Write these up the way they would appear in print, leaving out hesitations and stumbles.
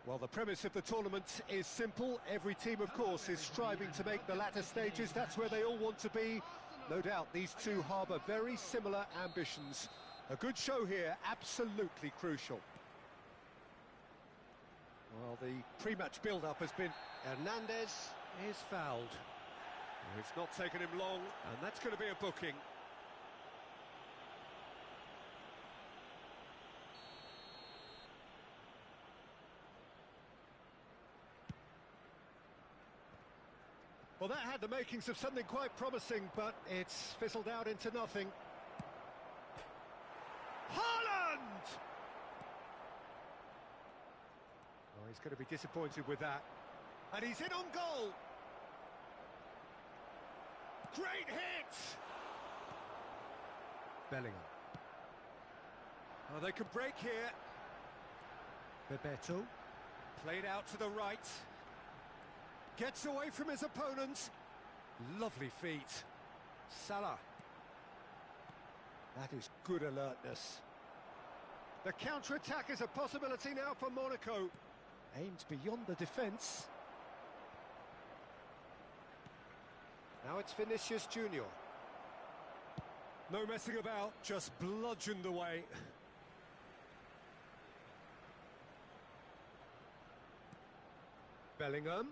Well, the premise of the tournament is simple. Every team, of course, is striving to make the latter stages. That's where they all want to be. No doubt these two harbour very similar ambitions. A good show here, absolutely crucial. Well, the pre-match build-up has been... Hernandez is fouled. It's not taken him long, and that's going to be a booking. Well, that had the makings of something quite promising, but it's fizzled out into nothing. Haaland! Oh, he's going to be disappointed with that. And he's in on goal! Great hit! Bellingham. Oh, they can break here. Bebeto. Played out to the right. Gets away from his opponent. Lovely feet. Salah. That is good alertness. The counter-attack is a possibility now for Monaco. Aimed beyond the defence. Now it's Vinicius Junior. No messing about, just bludgeoned away. Bellingham.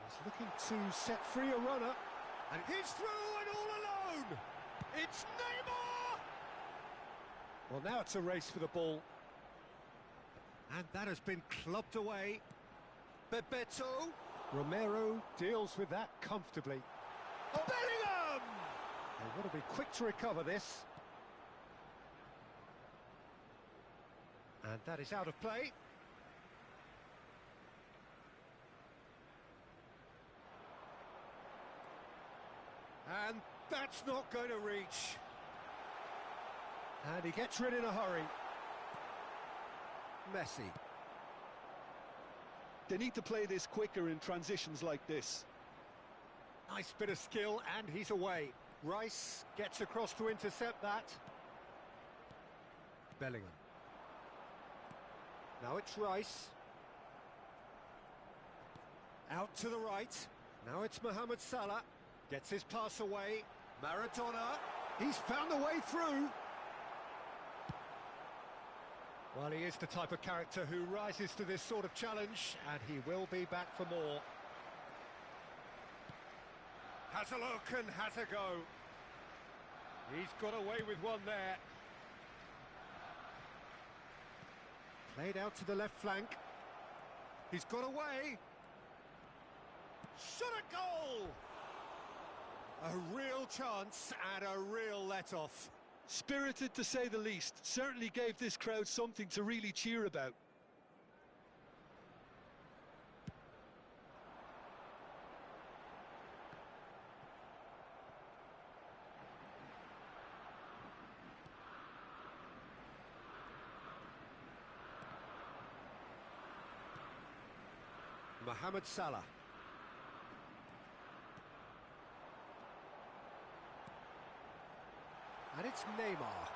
He's looking to set free a runner. And he's through and all alone! It's Neymar! Well, now it's a race for the ball. And that has been clubbed away. Bebeto. Romero deals with that comfortably. Oh, Bellingham! They want to be quick to recover this. And that is out of play. And that's not going to reach. And he gets rid in a hurry. Messi. They need to play this quicker in transitions like this. Nice bit of skill, and he's away. Rice gets across to intercept that. Bellingham. Now it's Rice. Out to the right. Now it's Mohamed Salah. Gets his pass away. Maradona. He's found a way through. Well, he is the type of character who rises to this sort of challenge, and he will be back for more. Has a look and has a go. He's got away with one there. Played out to the left flank. He's got away. Shot a goal! A real chance and a real let-off. Spirited to say the least. Certainly gave this crowd something to really cheer about. Mohamed Salah. And it's Neymar.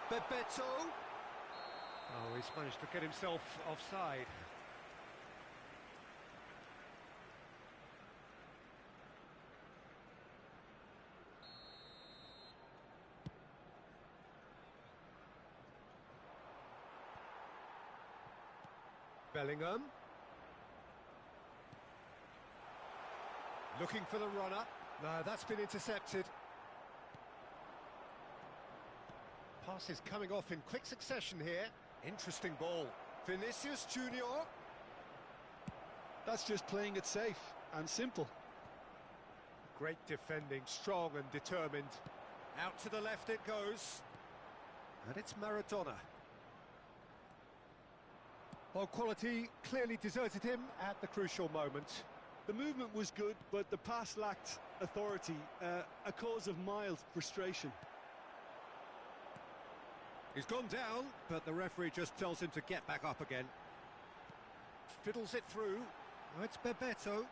Bebeto. Oh, he's managed to get himself offside. Bellingham. Looking for the runner. No, that's been intercepted. Pass is coming off in quick succession here. Interesting ball. Vinicius Junior. That's just playing it safe and simple. Great defending, strong and determined. Out to the left it goes. And it's Maradona. Well, quality clearly deserted him at the crucial moment. The movement was good, but the pass lacked authority, a cause of mild frustration. He's gone down, but the referee just tells him to get back up again. Fiddles it through. Oh, it's Bebeto.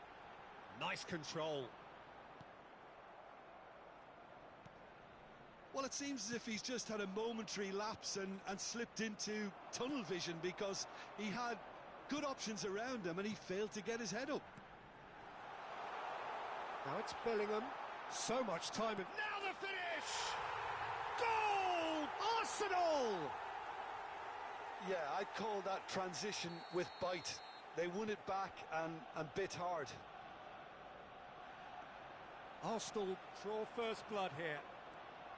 Nice control. Well, it seems as if he's just had a momentary lapse and slipped into tunnel vision, because he had good options around him and he failed to get his head up. Now it's Bellingham. So much time. And now the finish! Goal! Arsenal! Yeah, I'd call that transition with bite. They won it back and bit hard. Arsenal draw first blood here.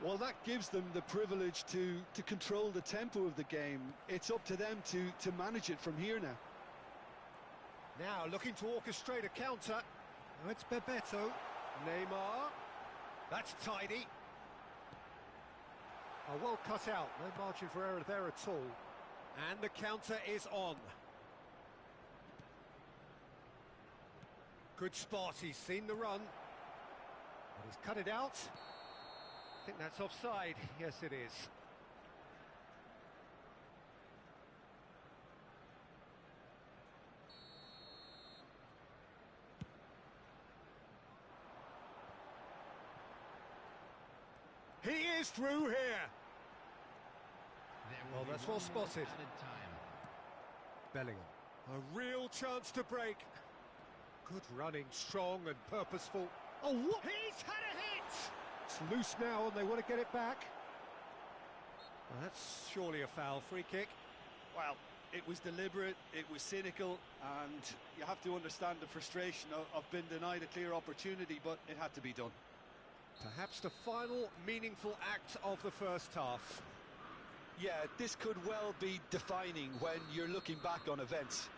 Well, that gives them the privilege to control the tempo of the game. It's up to them to manage it from here now. Now looking to orchestrate a counter. Oh, it's Bebeto. Neymar. That's tidy. Oh, well cut out. No margin for error there at all. And the counter is on. Good spot. He's seen the run. But he's cut it out. I think that's offside. Yes, it is. He is through here. Well, that's well spotted. Bellingham. A real chance to break. Good running, strong and purposeful. Oh, what? He's had a hit! It's loose now and they want to get it back. Well, that's surely a foul. Free kick. Well, it was deliberate, it was cynical, and you have to understand the frustration of being denied a clear opportunity, but it had to be done. Perhaps the final meaningful act of the first half. Yeah, this could well be defining when you're looking back on events.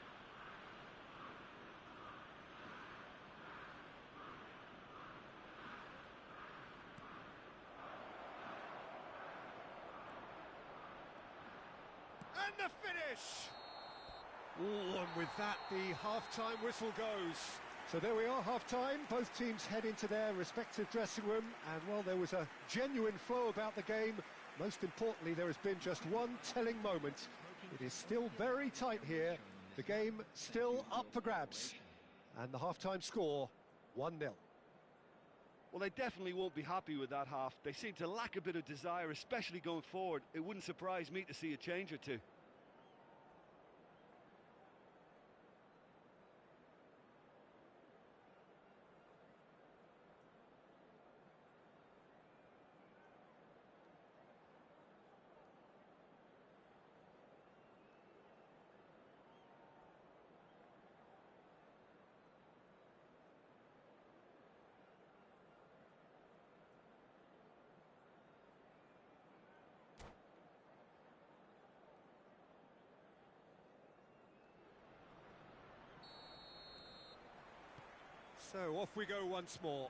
And the finish! Ooh, and with that, the half-time whistle goes. So there we are, half-time. Both teams head into their respective dressing room, and while there was a genuine flow about the game, most importantly, there has been just one telling moment. It is still very tight here. The game still up for grabs. And the half-time score, 1-0. Well, they definitely won't be happy with that half. They seem to lack a bit of desire, especially going forward. It wouldn't surprise me to see a change or two. So off we go once more.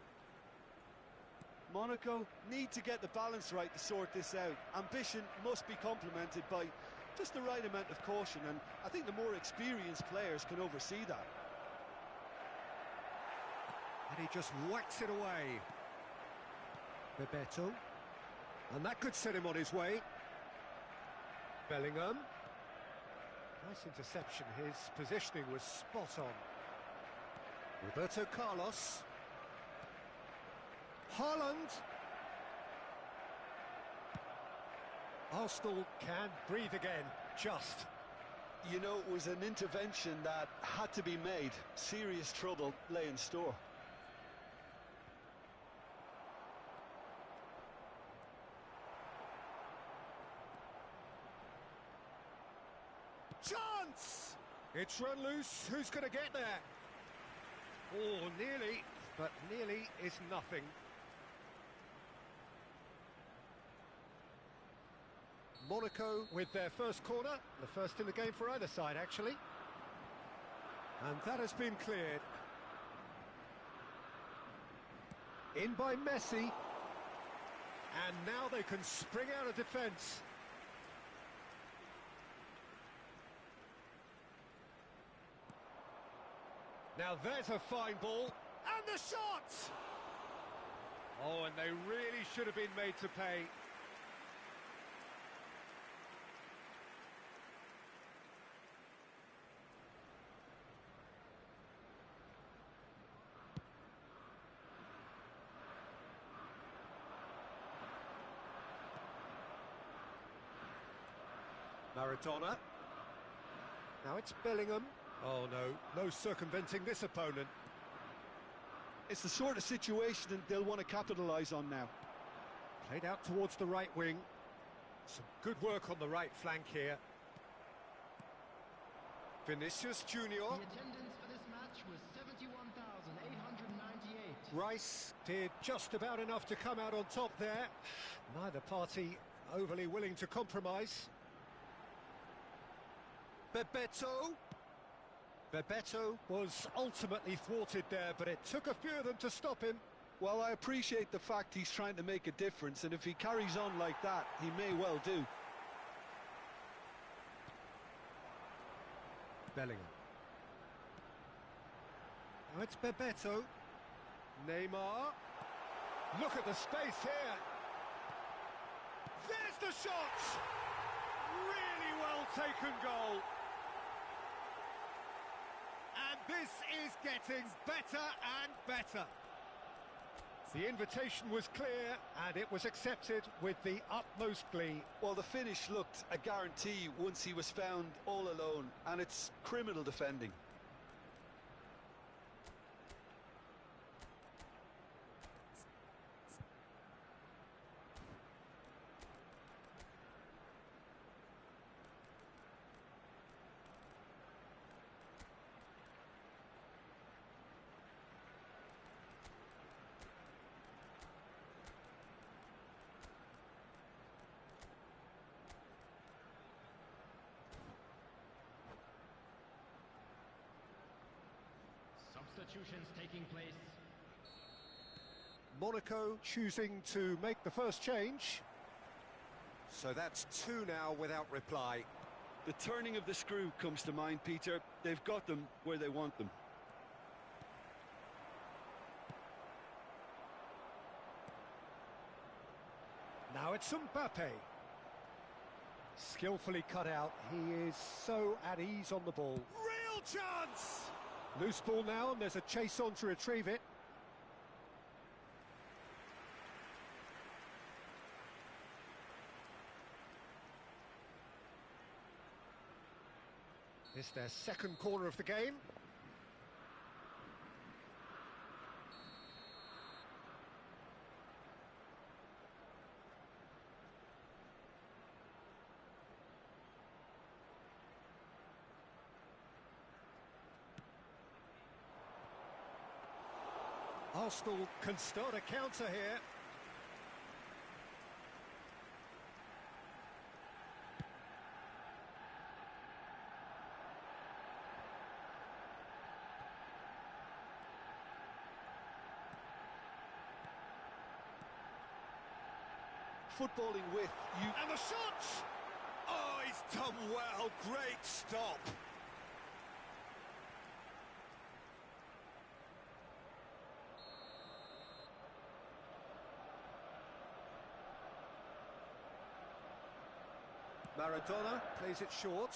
Monaco need to get the balance right to sort this out. Ambition must be complemented by just the right amount of caution, and I think the more experienced players can oversee that. And he just whacks it away. Bebeto. And that could set him on his way. Bellingham. Nice interception. His positioning was spot on. Roberto Carlos. Haaland. Arsenal can breathe again, just. You know, it was an intervention that had to be made. Serious trouble lay in store. Chance! It's run loose. Who's going to get there? Oh, nearly, but nearly is nothing. Monaco with their first corner, the first in the game for either side, actually. And that has been cleared. In by Messi. And now they can spring out of defence. Now there's a fine ball, and the shot! Oh, and they really should have been made to pay. Maradona. Now it's Bellingham. Oh no, no circumventing this opponent. It's the sort of situation that they'll want to capitalise on now. Played out towards the right wing. Some good work on the right flank here. Vinicius Junior. The attendance for this match was 71,898. Rice did just about enough to come out on top there. Neither party overly willing to compromise. Bebeto. Bebeto was ultimately thwarted there, but it took a few of them to stop him. Well, I appreciate the fact he's trying to make a difference, and if he carries on like that, he may well do. Bellingham. Now it's Bebeto. Neymar. Look at the space here. There's the shot! Really well taken goal. And this is getting better and better. The invitation was clear, and it was accepted with the utmost glee. Well, the finish looked a guarantee once he was found all alone, and it's criminal defending. Substitutions taking place. Monaco choosing to make the first change. So that's two now without reply. The turning of the screw comes to mind, Peter. They've got them where they want them. Now it's Mbappe. Skillfully cut out. He is so at ease on the ball. Real chance! Loose ball now, and there's a chase on to retrieve it. It's their second corner of the game. Arsenal can start a counter here. Footballing with you. And the shot! Oh, he's done well. Great stop. Maradona plays it short.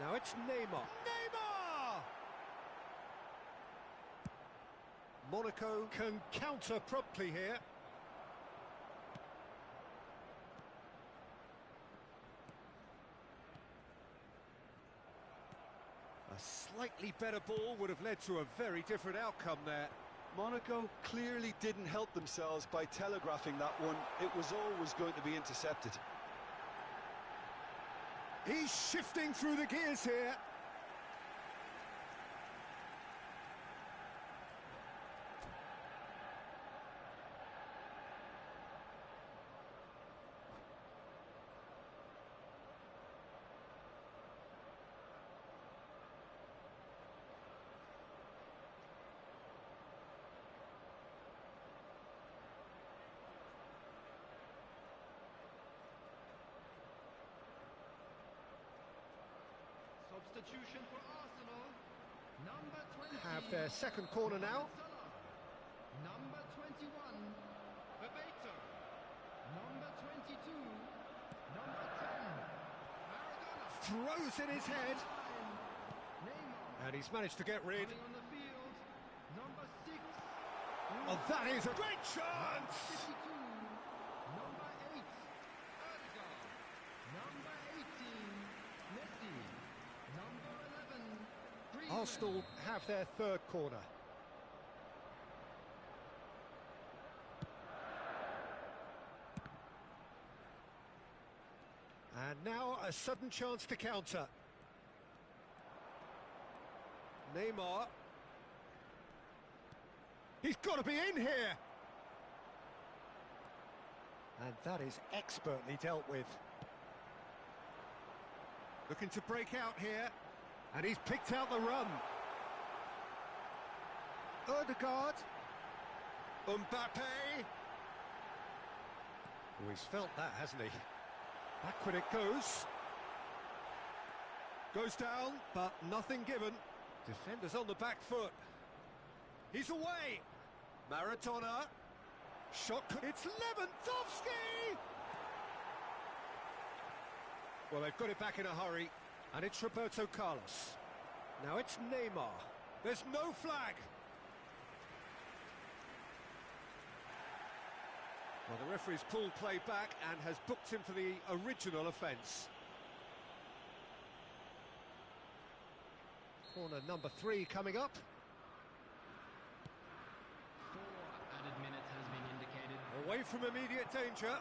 Now it's Neymar. Neymar! Monaco can counter promptly here. A slightly better ball would have led to a very different outcome there. Monaco clearly didn't help themselves by telegraphing that one. It was always going to be intercepted. He's shifting through the gears here. Substitution for Arsenal. Number 20. Have their second corner now. Number 21. Bebeto. Number 22. Number 10. Maradona. Throws in his head. Neymar. And he's managed to get rid. Coming on the field. Number 6. Oh, that is a great chance! 52. Number 8. Arsenal have their third corner. And now a sudden chance to counter. Neymar. He's got to be in here! And that is expertly dealt with. Looking to break out here. And he's picked out the run. Odegaard. Mbappe. Oh, he's felt that, hasn't he? Backward it goes. Goes down, but nothing given. Defenders on the back foot. He's away. Maradona. Shot. It's Lewandowski! Well, they've got it back in a hurry. And it's Roberto Carlos. Now it's Neymar. There's no flag. Well, the referee's pulled play back and has booked him for the original offence. Corner number 3 coming up. 4 added minutes has been indicated. Away from immediate danger.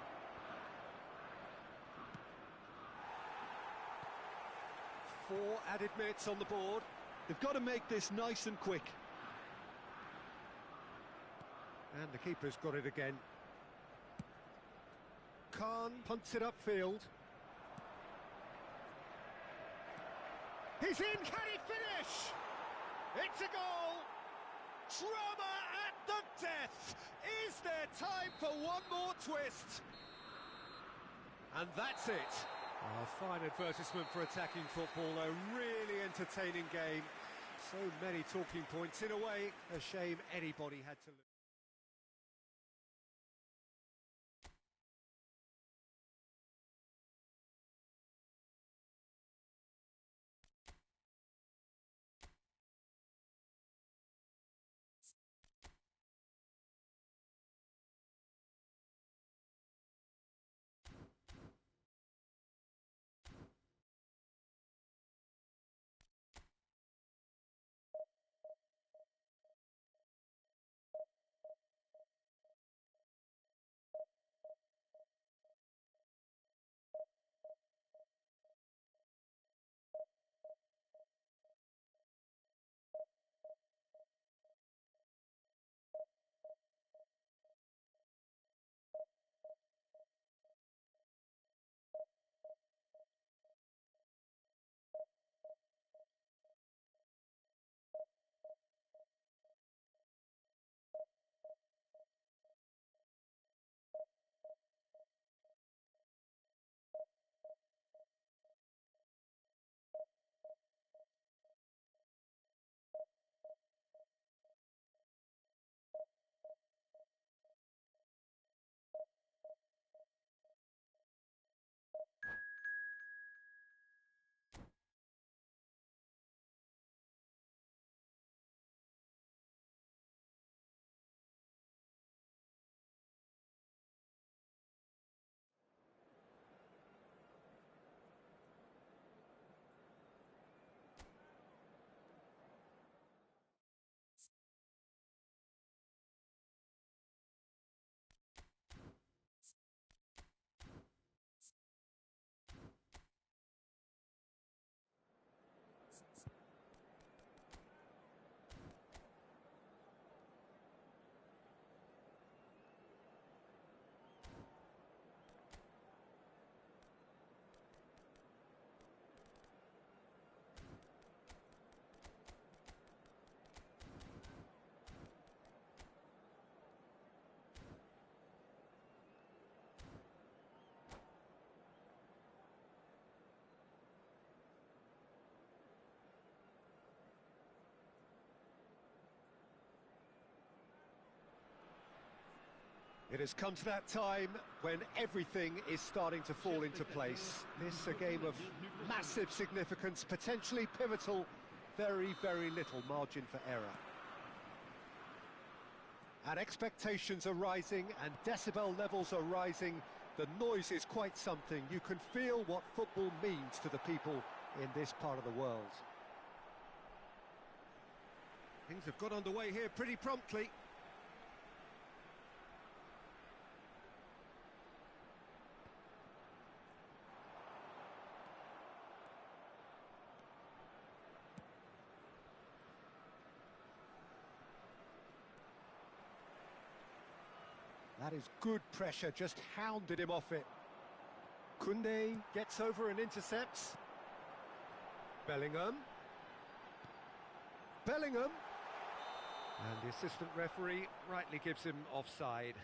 Four added minutes on the board. They've got to make this nice and quick. And the keeper's got it again. Khan punts it upfield. He's in, can he finish? It's a goal! Drama at the death! Is there time for one more twist? And that's it. A fine advertisement for attacking football, a really entertaining game. So many talking points. In a way, a shame anybody had to lose. It has come to that time when everything is starting to fall into place. This is a game of massive significance, potentially pivotal, very, very little margin for error. And expectations are rising and decibel levels are rising. The noise is quite something. You can feel what football means to the people in this part of the world. Things have got underway here pretty promptly. That is good pressure, just hounded him off it. Koundé gets over and intercepts. Bellingham. Bellingham. And the assistant referee rightly gives him offside.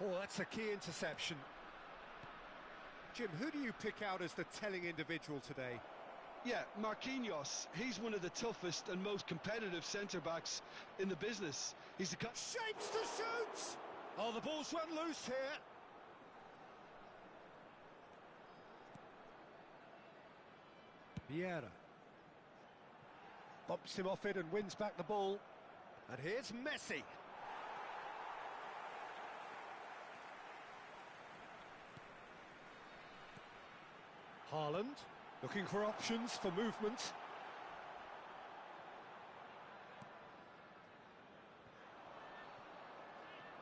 Oh, that's a key interception. Jim, who do you pick out as the telling individual today? Yeah, Marquinhos. He's one of the toughest and most competitive centre-backs in the business. He's the Shapes to shoot! Oh, the ball's run loose here. Vieira. Bumps him off it and wins back the ball. And here's Messi. Haaland, looking for options for movement.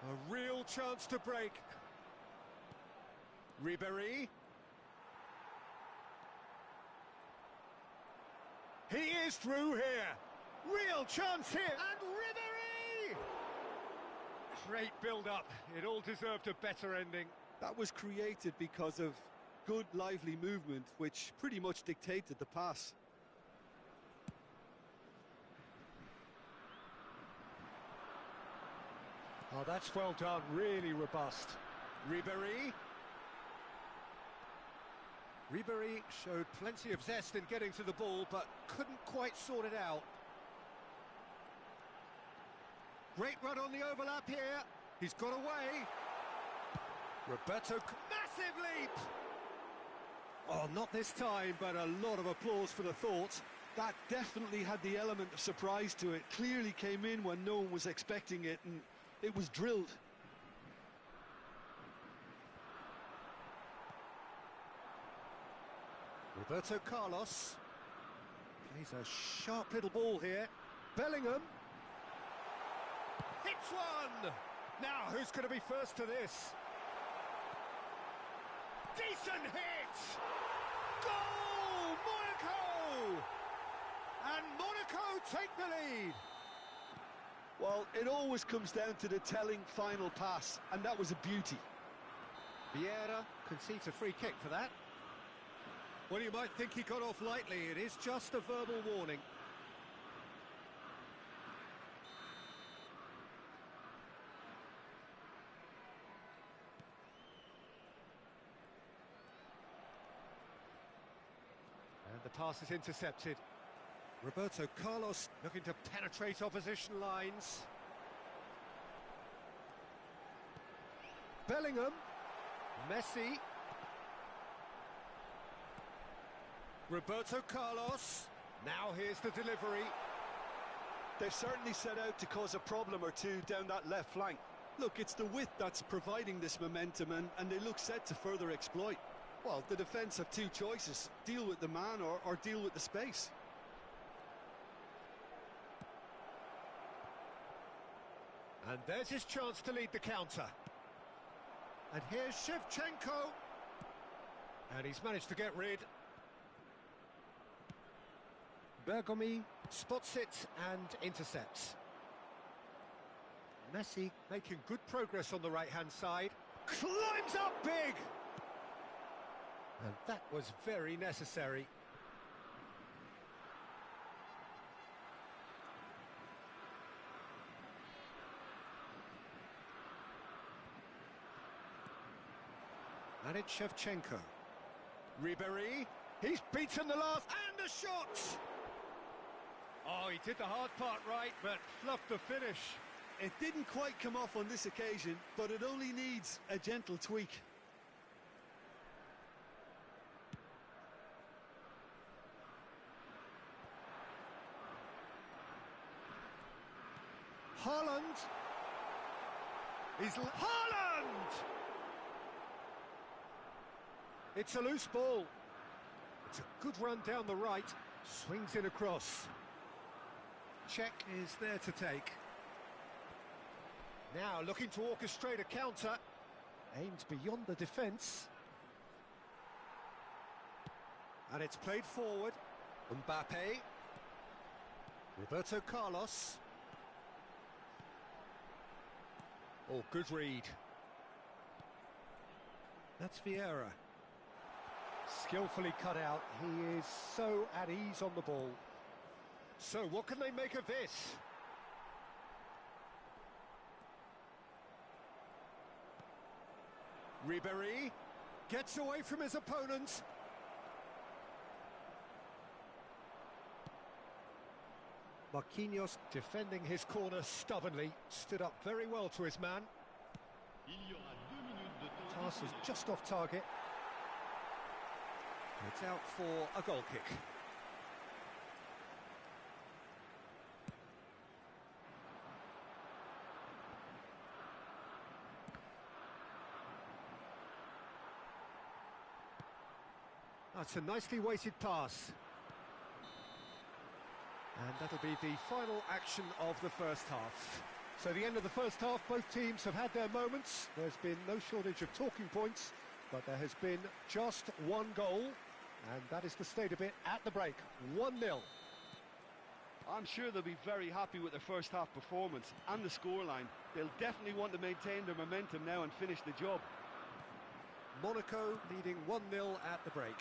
A real chance to break. Ribéry. He is through here. Real chance here. And Ribéry! Great build-up. It all deserved a better ending. That was created because of good, lively movement, which pretty much dictated the pass. Oh, that's well done, really robust. Ribéry. Ribéry showed plenty of zest in getting to the ball, but couldn't quite sort it out. Great run on the overlap here. He's got away. Roberto, massive leap! Oh, not this time, but a lot of applause for the thought. That definitely had the element of surprise to it. Clearly came in when no one was expecting it, and it was drilled. Roberto Carlos. Plays a sharp little ball here. Bellingham. Hits one! Now, who's going to be first to this? Decent hit! Goal! Monaco! And Monaco take the lead. Well, it always comes down to the telling final pass, and that was a beauty. Vieira concedes a free kick for that. Well, you might think he got off lightly. It is just a verbal warning. And the pass is intercepted. Roberto Carlos looking to penetrate opposition lines. Bellingham. Messi. Roberto Carlos. Now here's the delivery. They've certainly set out to cause a problem or two down that left flank. Look, it's the width that's providing this momentum, and they look set to further exploit. Well, the defence have two choices. Deal with the man or deal with the space. And there's his chance to lead the counter. And here's Shevchenko. And he's managed to get rid. Bergomi spots it and intercepts. Messi making good progress on the right-hand side. Climbs up big! And that was very necessary. And it's Shevchenko. Ribéry. He's beaten the last. And a shot! Oh, he did the hard part right, but fluffed the finish. It didn't quite come off on this occasion, but it only needs a gentle tweak. He's Haaland! It's a loose ball. It's a good run down the right. Swings in across. Check is there to take. Now looking to orchestrate a counter. Aimed beyond the defence. And it's played forward. Mbappe. Roberto Carlos. Oh, good read. That's Vieira. Skillfully cut out. He is so at ease on the ball. So what can they make of this? Ribéry gets away from his opponent. Marquinhos defending his corner stubbornly, stood up very well to his man. Pass is just off target. It's out for a goal kick. That's a nicely weighted pass. And that'll be the final action of the first half. So the end of the first half, both teams have had their moments. There's been no shortage of talking points, but there has been just one goal, and that is the state of it at the break, 1-0. I'm sure they'll be very happy with their first half performance and the scoreline. They'll definitely want to maintain their momentum now and finish the job. Monaco leading 1-0 at the break.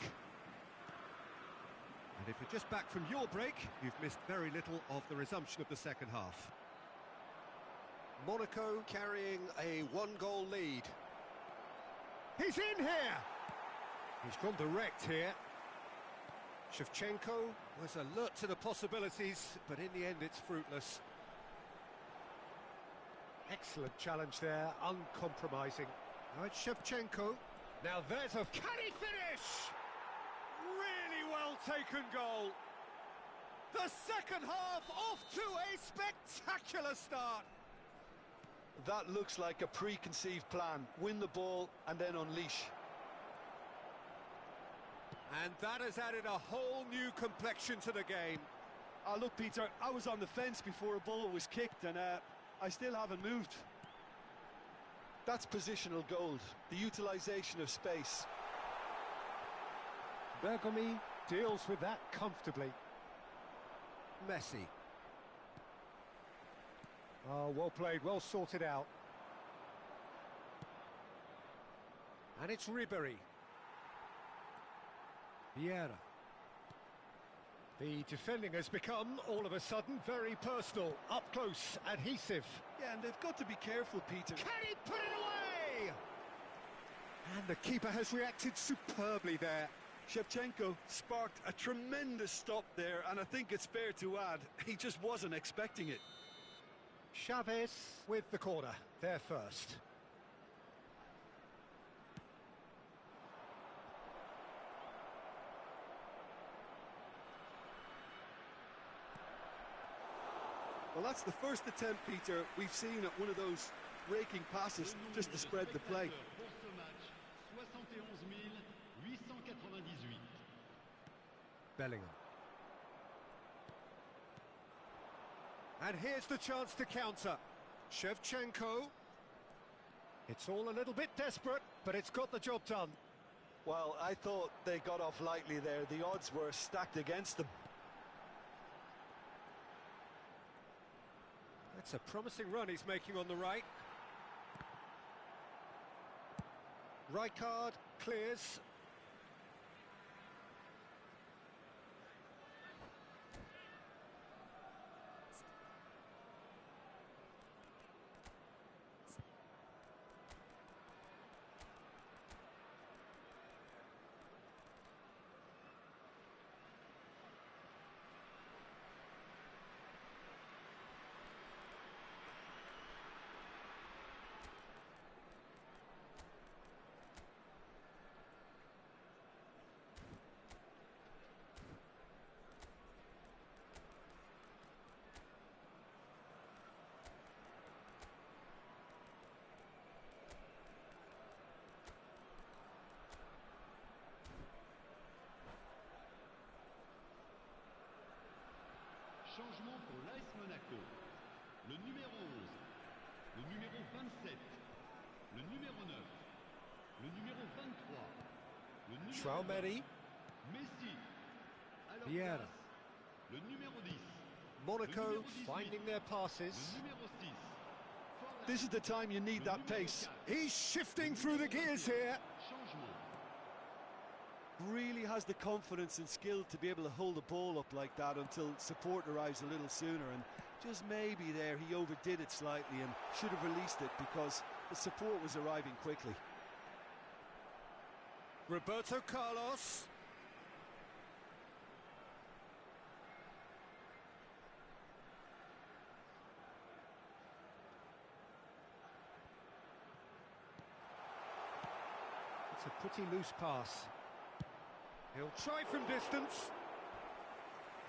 And if you're just back from your break, you've missed very little of the resumption of the second half. Monaco carrying a one-goal lead. He's in here! He's gone direct here. Shevchenko was alert to the possibilities, but in the end it's fruitless. Excellent challenge there, uncompromising. Now it's Shevchenko. Now there's a... Can he finish? Really well taken goal. The second half off to a spectacular start. That looks like a preconceived plan. Win the ball and then unleash. And that has added a whole new complexion to the game. Look, Peter, I was on the fence before a ball was kicked and I still haven't moved. That's positional gold, the utilisation of space. Bergomi deals with that comfortably. Messi. Oh, well played, well sorted out. And it's Ribéry. Vieira. The defending has become, all of a sudden, very personal, up close, adhesive. Yeah, and they've got to be careful, Peter. Can he put it away? And the keeper has reacted superbly there. Shevchenko sparked a tremendous stop there, and I think it's fair to add, he just wasn't expecting it. Chavez with the corner, there first. Well, that's the first attempt, Peter, we've seen at one of those raking passes just to spread the play. Bellingham. And here's the chance to counter. Shevchenko. It's all a little bit desperate, but it's got the job done. Well, I thought they got off lightly there. The odds were stacked against them. That's a promising run he's making on the right. Rijkaard clears. Changement pour l'AS Monaco. Le numéro 11, le numéro 27, le numéro 9, le numéro 23, le numéro Traumeri. 20, Messi. À leur Vieira. place, le numéro 10, Monaco finding their passes. le numéro 6. This is the time you need that pace. He's shifting through the gears here. Changement. Really has the confidence and skill to be able to hold the ball up like that until support arrives a little sooner, and just maybe there he overdid it slightly and should have released it because the support was arriving quickly. Roberto Carlos. It's a pretty loose pass. He'll try from distance.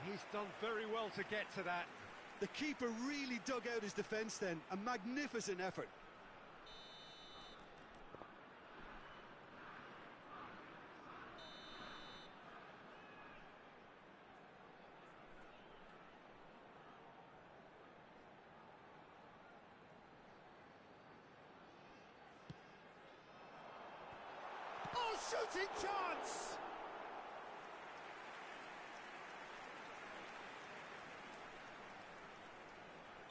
He's done very well to get to that. The keeper really dug out his defence then. A magnificent effort. Oh, shooting chance!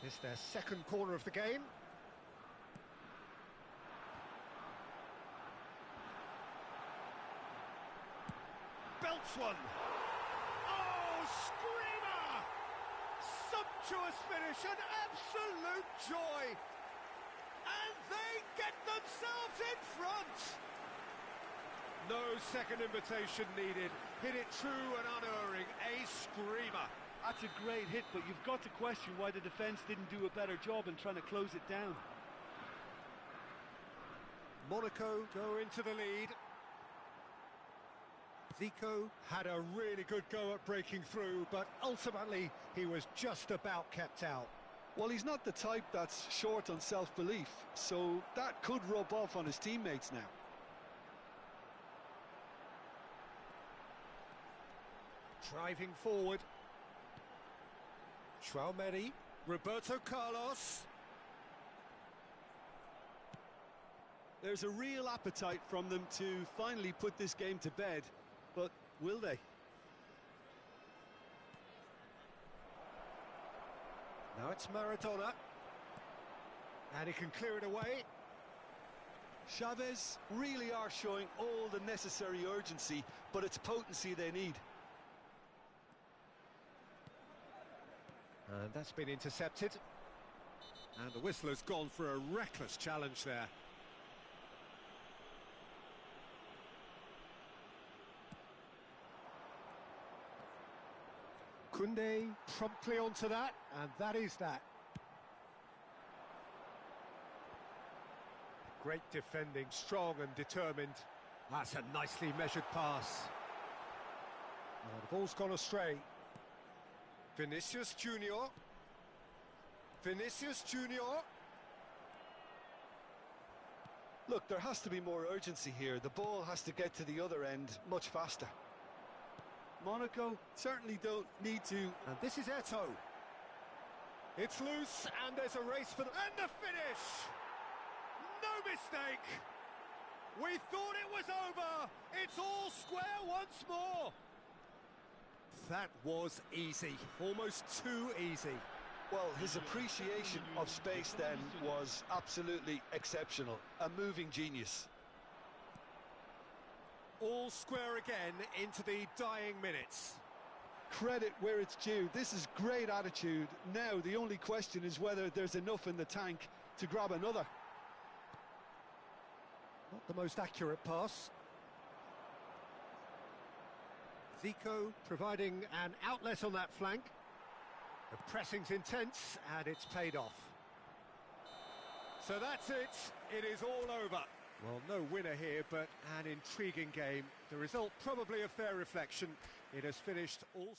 It's their second corner of the game. Belts one. Oh, screamer! Sumptuous finish, an absolute joy. And they get themselves in front. No second invitation needed. Hit it true and unerring. A screamer. That's a great hit, but you've got to question why the defence didn't do a better job in trying to close it down. Monaco go into the lead. Zico had a really good go at breaking through, but ultimately he was just about kept out. Well, he's not the type that's short on self-belief, so that could rub off on his teammates now. Driving forward. Traumeri. Roberto Carlos. There's a real appetite from them to finally put this game to bed, but will they? Now it's Maradona. And he can clear it away. Chavez really are showing all the necessary urgency, but it's potency they need. And that's been intercepted. And the whistler's gone for a reckless challenge there. Koundé promptly onto that, and that is that. Great defending, strong and determined. That's a nicely measured pass. Oh, the ball's gone astray. Vinicius Junior. Vinicius Junior. Look, there has to be more urgency here. The ball has to get to the other end much faster. Monaco certainly don't need to. And this is Eto'o. It's loose, and there's a race for the... And the finish! No mistake! We thought it was over! It's all square once more! That was easy. Almost too easy. Well, his appreciation of space then was absolutely exceptional. A moving genius. All square again into the dying minutes. Credit where it's due. This is great attitude. Now, the only question is whether there's enough in the tank to grab another. Not the most accurate pass. Zico providing an outlet on that flank. The pressing's intense, and it's paid off. So that's it. It is all over. Well, no winner here, but an intriguing game. The result probably a fair reflection. It has finished all...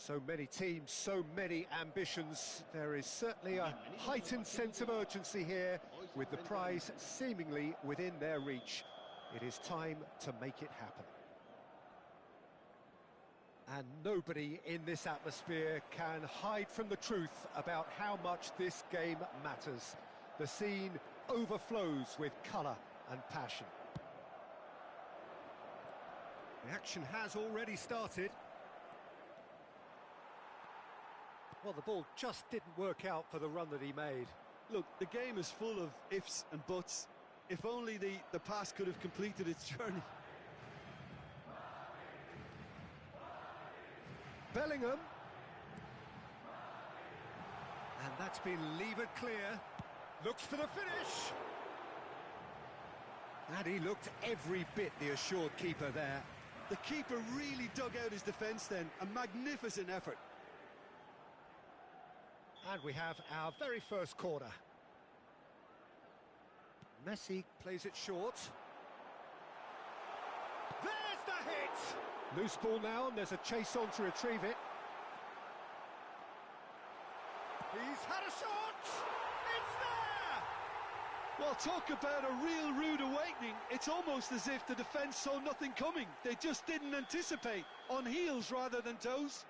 So many teams, so many ambitions. There is certainly a heightened sense of urgency here, with the prize seemingly within their reach. It is time to make it happen. And nobody in this atmosphere can hide from the truth about how much this game matters. The scene overflows with colour and passion. The action has already started. Well, the ball just didn't work out for the run that he made. Look, the game is full of ifs and buts. If only the pass could have completed its journey. Bellingham. And that's been levered clear. Looks for the finish. And he looked every bit the assured keeper there. The keeper really dug out his defence then. A magnificent effort. And we have our very first corner. Messi plays it short. There's the hit! Loose ball now, and there's a chase on to retrieve it. He's had a shot! It's there! Well, talk about a real rude awakening. It's almost as if the defence saw nothing coming. They just didn't anticipate. On heels rather than toes.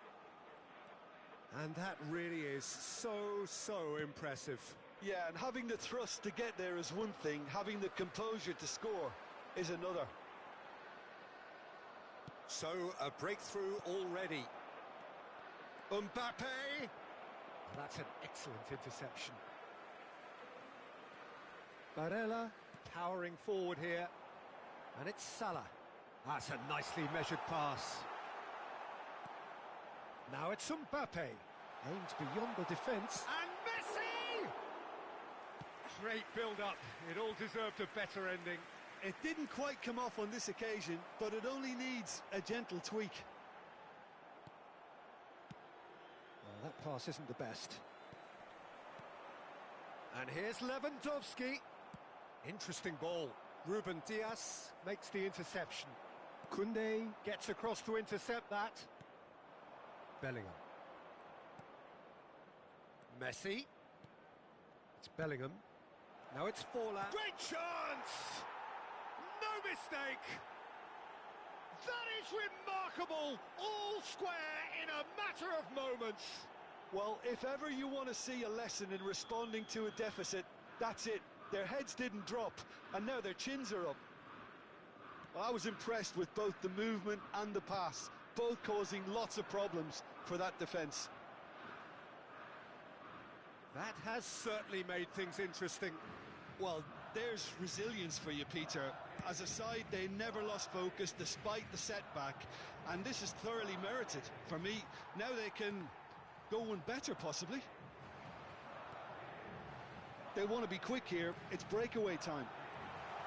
And that really is so impressive. Yeah, and having the thrust to get there is one thing. Having the composure to score is another. So, a breakthrough already. Mbappe! That's an excellent interception. Barella powering forward here. And it's Salah. That's a nicely measured pass. Now it's Mbappe. Aims beyond the defence. And Messi! Great build-up. It all deserved a better ending. It didn't quite come off on this occasion, but it only needs a gentle tweak. Well, that pass isn't the best. And here's Lewandowski. Interesting ball. Ruben Dias makes the interception. Koundé gets across to intercept that. Bellingham. Messi. It's Bellingham. Now it's Forlan. Great chance! No mistake! That is remarkable! All square in a matter of moments. Well, if ever you want to see a lesson in responding to a deficit, that's it. Their heads didn't drop, and now their chins are up. Well, I was impressed with both the movement and the pass, both causing lots of problems for that defence. That has certainly made things interesting. Well, there's resilience for you, Peter. As a side, they never lost focus despite the setback, and this is thoroughly merited. For me, now they can go one better, possibly. They want to be quick here. It's breakaway time.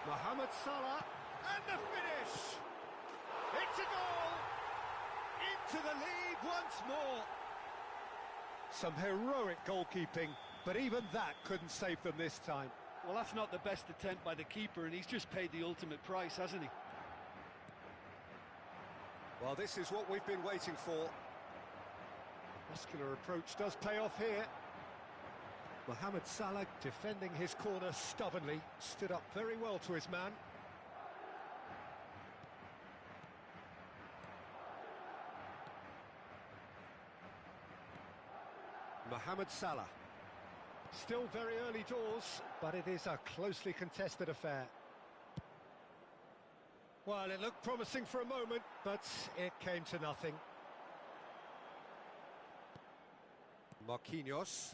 Mohamed Salah, and the finish! It's a goal! Into the lead once more. Some heroic goalkeeping, but even that couldn't save them this time. Well, that's not the best attempt by the keeper, and he's just paid the ultimate price, hasn't he? Well, this is what we've been waiting for. Muscular approach does pay off here. Mohamed Salah, defending his corner stubbornly, stood up very well to his man. Mohamed Salah. Still very early doors, but it is a closely contested affair. Well, it looked promising for a moment, but it came to nothing. Marquinhos.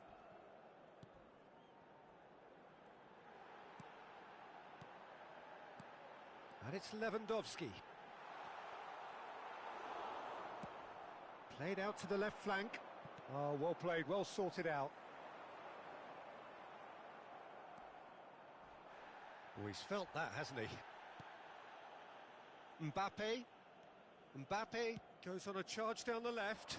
And it's Lewandowski. Played out to the left flank. Oh, well played, well sorted out. Oh, he's felt that, hasn't he? Mbappe. Mbappe goes on a charge down the left.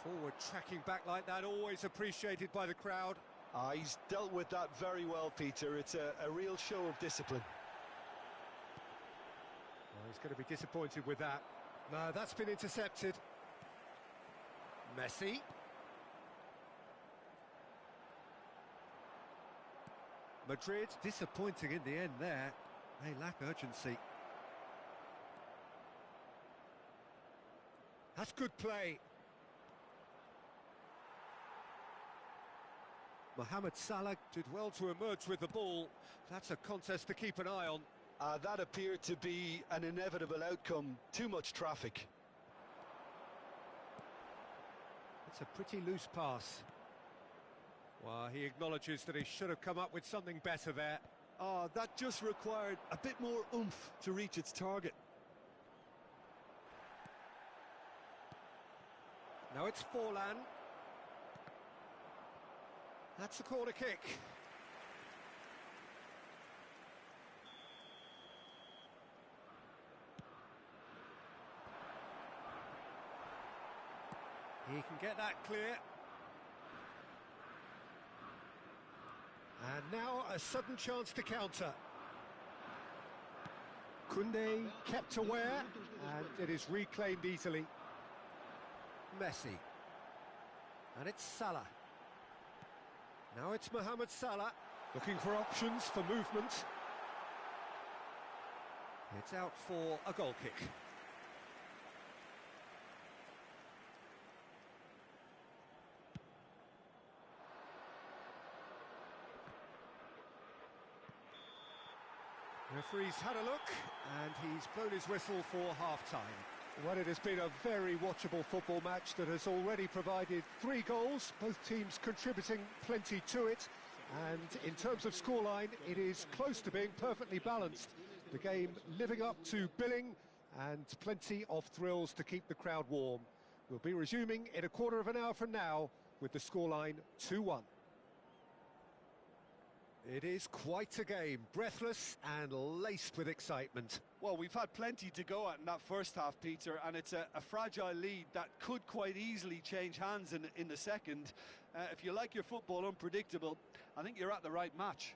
Forward tracking back like that, always appreciated by the crowd. He's dealt with that very well, Peter. It's a real show of discipline. Well, he's going to be disappointed with that. No, that's been intercepted. Messi. Madrid disappointing in the end there. They lack urgency. That's good play. Mohamed Salah did well to emerge with the ball. That's a contest to keep an eye on. That appeared to be an inevitable outcome. Too much traffic. It's a pretty loose pass. Well, he acknowledges that he should have come up with something better there. That just required a bit more oomph to reach its target. Now it's Forlan. That's a corner kick. He can get that clear. And now a sudden chance to counter. Koundé kept aware, and it is reclaimed easily. Messi. And it's Salah. Now it's Mohamed Salah, looking for options for movement. It's out for a goal kick. Referee's had a look, and he's blown his whistle for half-time. Well, it has been a very watchable football match that has already provided 3 goals, both teams contributing plenty to it. And in terms of scoreline, it is close to being perfectly balanced. The game living up to billing, and plenty of thrills to keep the crowd warm. We'll be resuming in a quarter of an hour from now with the scoreline 2-1. It is quite a game, breathless and laced with excitement. Well, we've had plenty to go at in that first half, Peter, and it's a fragile lead that could quite easily change hands in the second. If you like your football unpredictable, I think you're at the right match.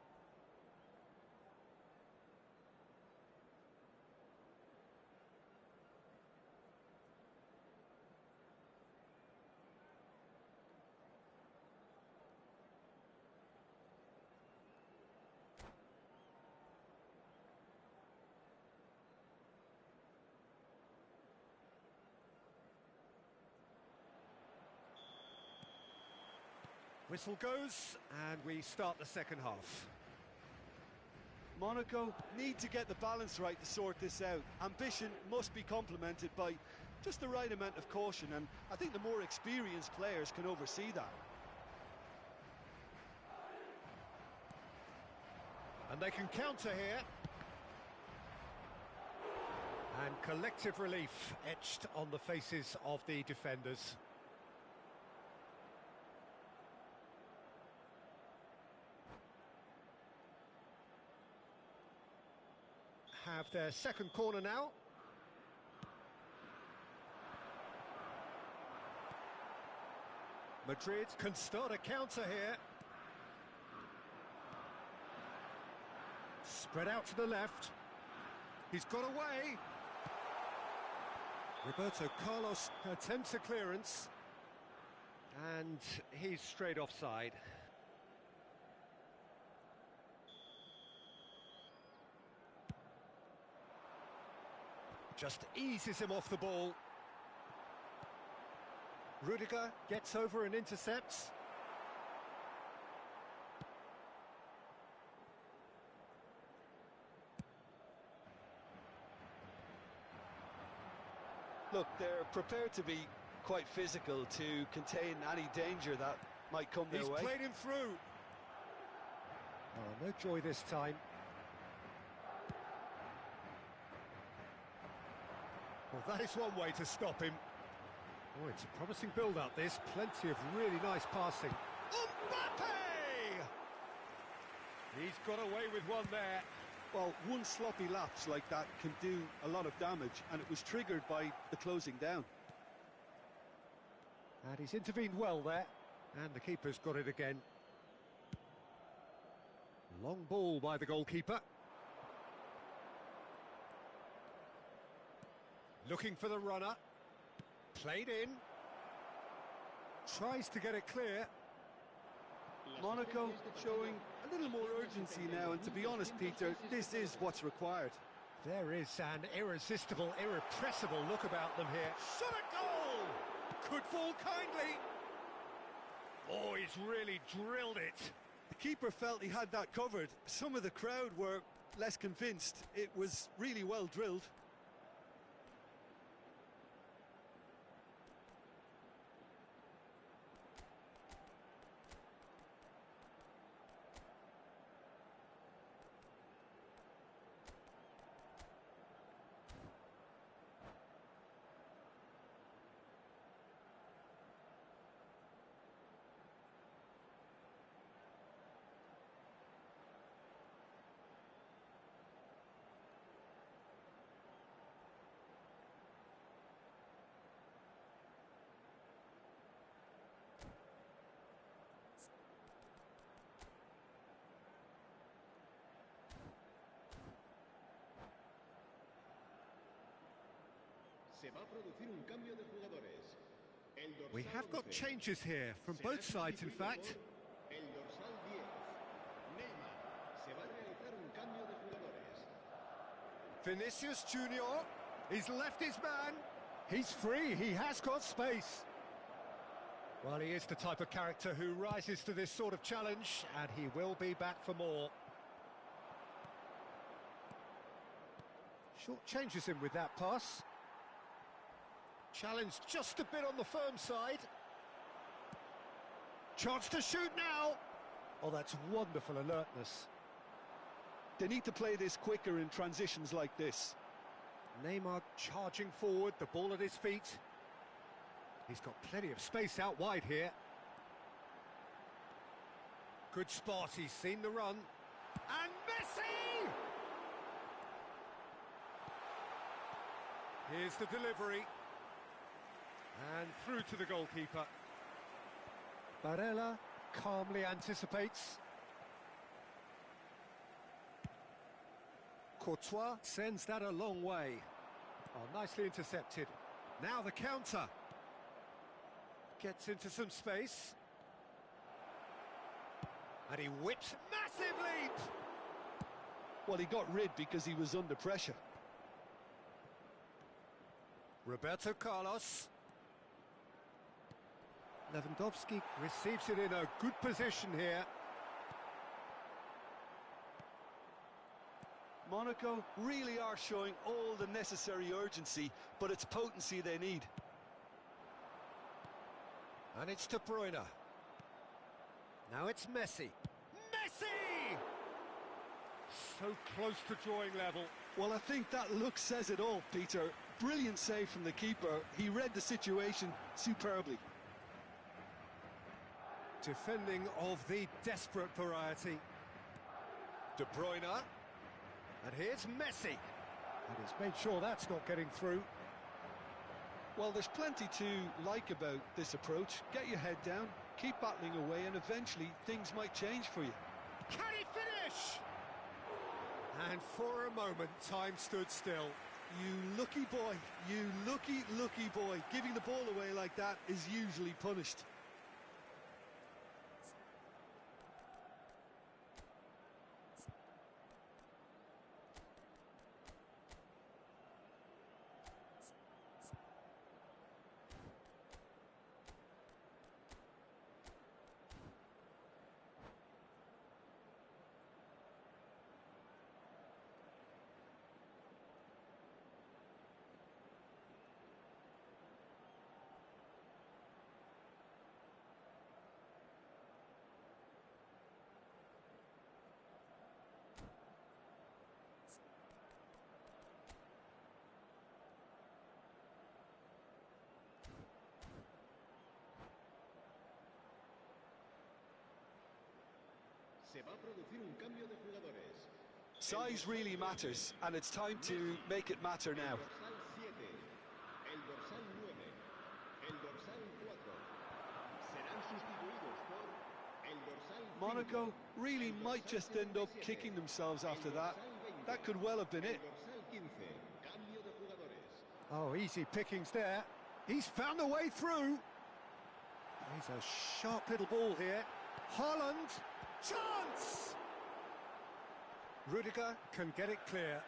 Whistle goes, and we start the second half. Monaco need to get the balance right to sort this out. Ambition must be complemented by just the right amount of caution, and I think the more experienced players can oversee that. And they can counter here. And collective relief etched on the faces of the defenders. Have their second corner now. Madrid can start a counter here. Spread out to the left. He's got away. Roberto Carlos attempts a clearance. And he's straight offside. Just eases him off the ball. Rudiger gets over and intercepts. Look, they're prepared to be quite physical to contain any danger that might come their way. He's played him through. Oh, no joy this time. Well, that is one way to stop him. Oh, it's a promising build-up, this. Plenty of really nice passing. Mbappe! He's got away with one there. Well, one sloppy lapse like that can do a lot of damage, and it was triggered by the closing down. And he's intervened well there, and the keeper's got it again. Long ball by the goalkeeper. Looking for the runner. Played in. Tries to get it clear. Monaco showing a little more urgency now, and to be honest, Peter, this is what's required. There is an irresistible, irrepressible look about them here. Shot a goal! Could fall kindly. Oh, he's really drilled it. The keeper felt he had that covered. Some of the crowd were less convinced. It was really well drilled. Se va a producir un cambio de jugadores. We have got changes here from both sides, in fact. El dorsal 10. Neymar. Se va a realizar un cambio de jugadores. Vinicius Junior, he's left his man. He's free, he has got space. Well, he is the type of character who rises to this sort of challenge, and he will be back for more. Short changes him with that pass. Challenge just a bit on the firm side. Chance to shoot now. Oh, that's wonderful alertness. They need to play this quicker in transitions like this. Neymar charging forward, the ball at his feet. He's got plenty of space out wide here. Good spot, he's seen the run. And Messi! Here's the delivery. And through to the goalkeeper. Barella calmly anticipates. Courtois sends that a long way. Oh, nicely intercepted. Now the counter. Gets into some space. And he whips massive lead. Well, he got rid because he was under pressure. Roberto Carlos. Lewandowski receives it in a good position here. Monaco really are showing all the necessary urgency, but it's potency they need. And it's De Bruyne. Now it's Messi. Messi! So close to drawing level. Well, I think that look says it all, Peter. Brilliant save from the keeper. He read the situation superbly. Defending of the desperate variety. De Bruyne. And here's Messi. And he's made sure that's not getting through. Well, there's plenty to like about this approach. Get your head down, keep battling away, and eventually things might change for you. Can he finish? And for a moment, time stood still. You lucky boy, you lucky boy. Giving the ball away like that is usually punished. Se va a producir un cambio de jugadores. Size really matters, and it's time to make it matter now. El dorsal 7, el dorsal 9, el dorsal 4. Serán sustituidos por el dorsal 5. Monaco really might just end up kicking themselves after that. That could well have been it. El dorsal 15, cambio de jugadores. Oh, easy pickings there. He's found a way through. He's a sharp little ball here. Haaland, chance! Rudiger can get it clear.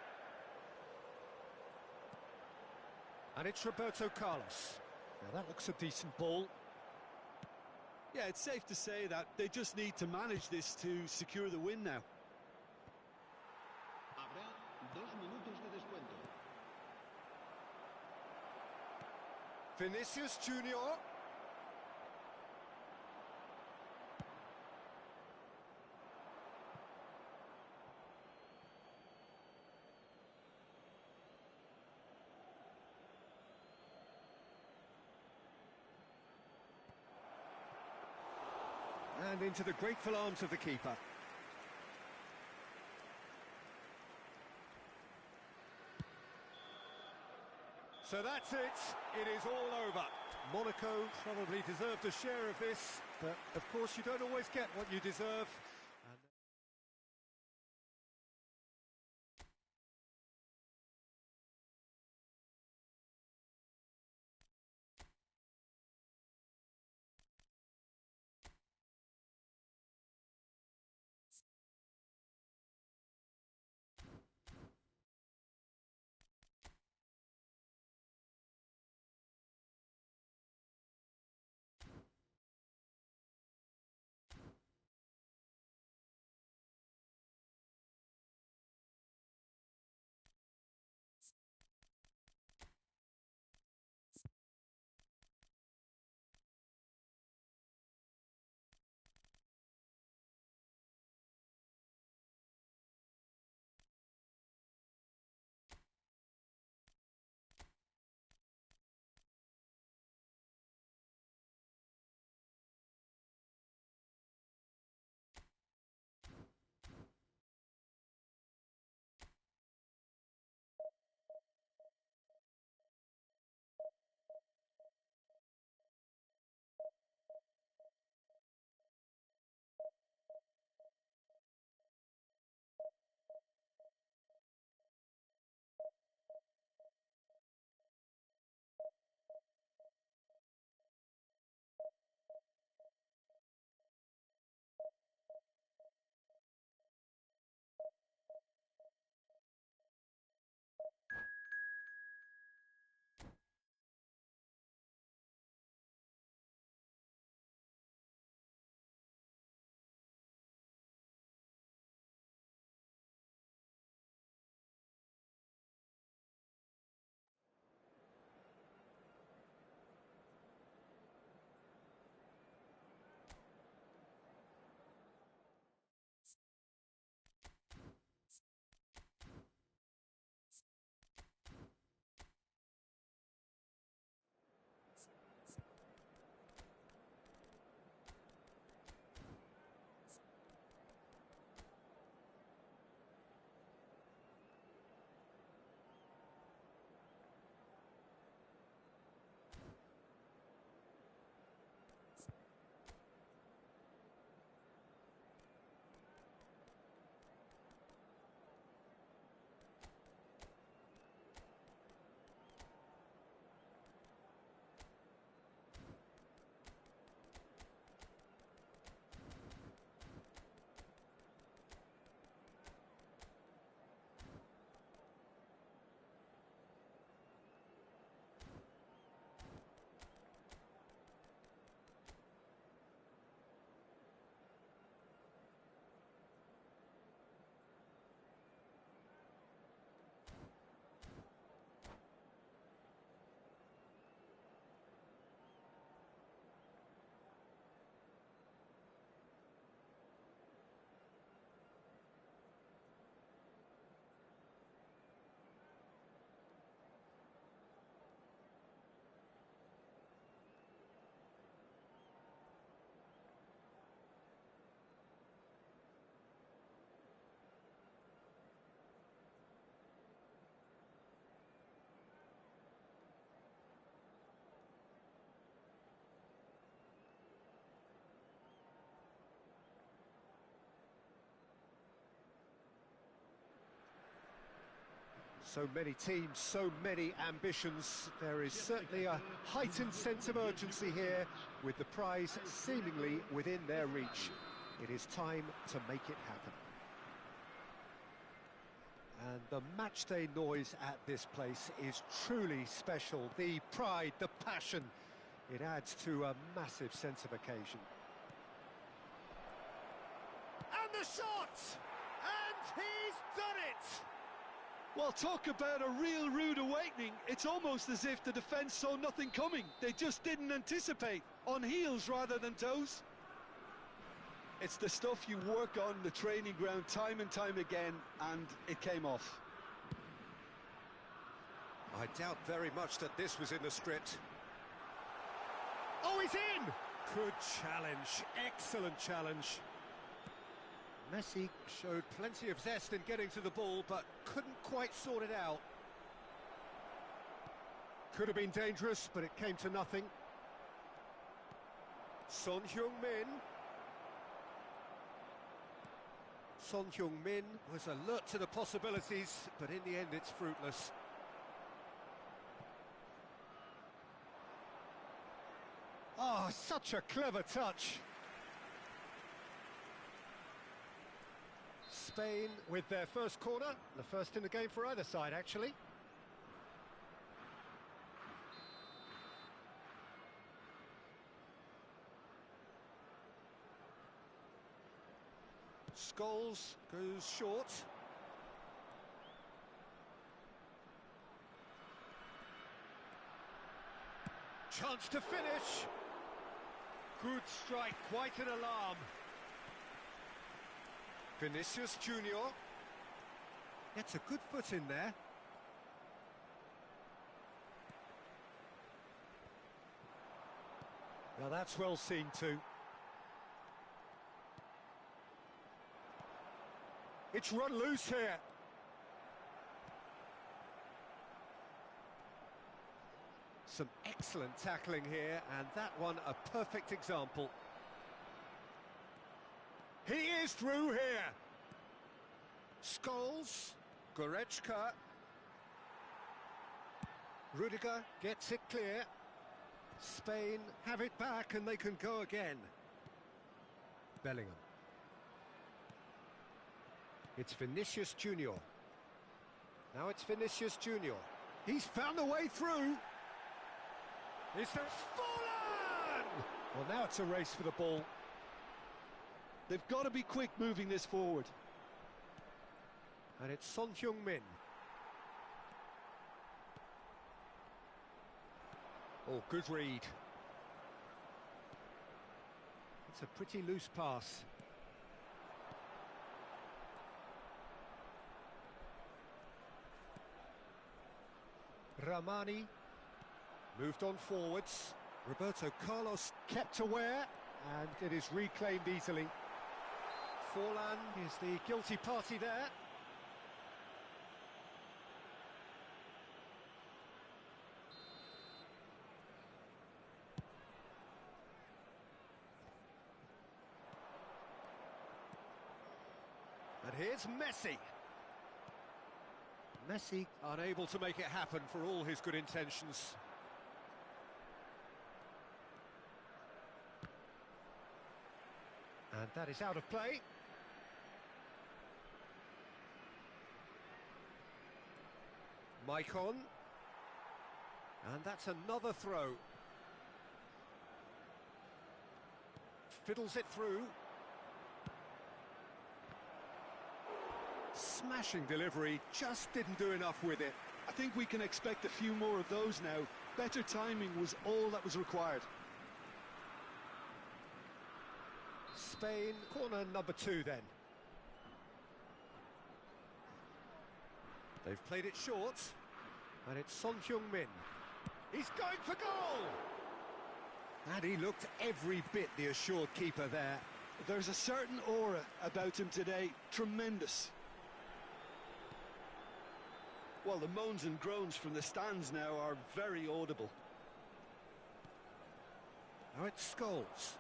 And it's Roberto Carlos. Now that looks a decent ball. Yeah, it's safe to say that they just need to manage this to secure the win now. Habrá 2 minutos de descuento. Vinicius Junior. And into the grateful arms of the keeper. So that's it. It is all over. Monaco probably deserved a share of this, but of course you don't always get what you deserve. So many teams, so many ambitions. There is certainly a heightened sense of urgency here, with the prize seemingly within their reach. It is time to make it happen. And the matchday noise at this place is truly special. The pride, the passion, it adds to a massive sense of occasion. And the shot! And he's done it! Well, talk about a real rude awakening. It's almost as if the defence saw nothing coming. They just didn't anticipate. On heels rather than toes. It's the stuff you work on the training ground time and time again, and it came off. I doubt very much that this was in the script. Oh, he's in! Good challenge, excellent challenge. Messi showed plenty of zest in getting to the ball, but couldn't quite sort it out. Could have been dangerous, but it came to nothing. Son Heung-min. Son Heung-min was alert to the possibilities, but in the end it's fruitless. Oh, such a clever touch. Spain with their first corner, the first in the game for either side, actually. Scholes goes short. Chance to finish. Good strike, quite an alarm. Vinicius Junior gets a good foot in there. Now that's well seen too. It's run loose here. Some excellent tackling here, and that one a perfect example. He is through here. Scholes, Goretzka. Rudiger gets it clear. Spain have it back and they can go again. Bellingham. It's Vinicius Junior. Now it's Vinicius Junior. He's found a way through. It's fallen! Well, now it's a race for the ball. They've got to be quick moving this forward. And it's Son Heung-min. Oh, good read. It's a pretty loose pass. Ramani moved on forwards. Roberto Carlos kept aware, and it is reclaimed easily. Forlan is the guilty party there. And here's Messi. Messi unable to make it happen for all his good intentions. And that is out of play. Maicon. And that's another throw. Fiddles it through. Smashing delivery, just didn't do enough with it. I think we can expect a few more of those now. Better timing was all that was required. Spain, corner number 2 then. They've played it short, and it's Son Heung-min. He's going for goal! And he looked every bit the assured keeper there. There's a certain aura about him today, tremendous. Well, the moans and groans from the stands now are very audible. Now it's Scholes.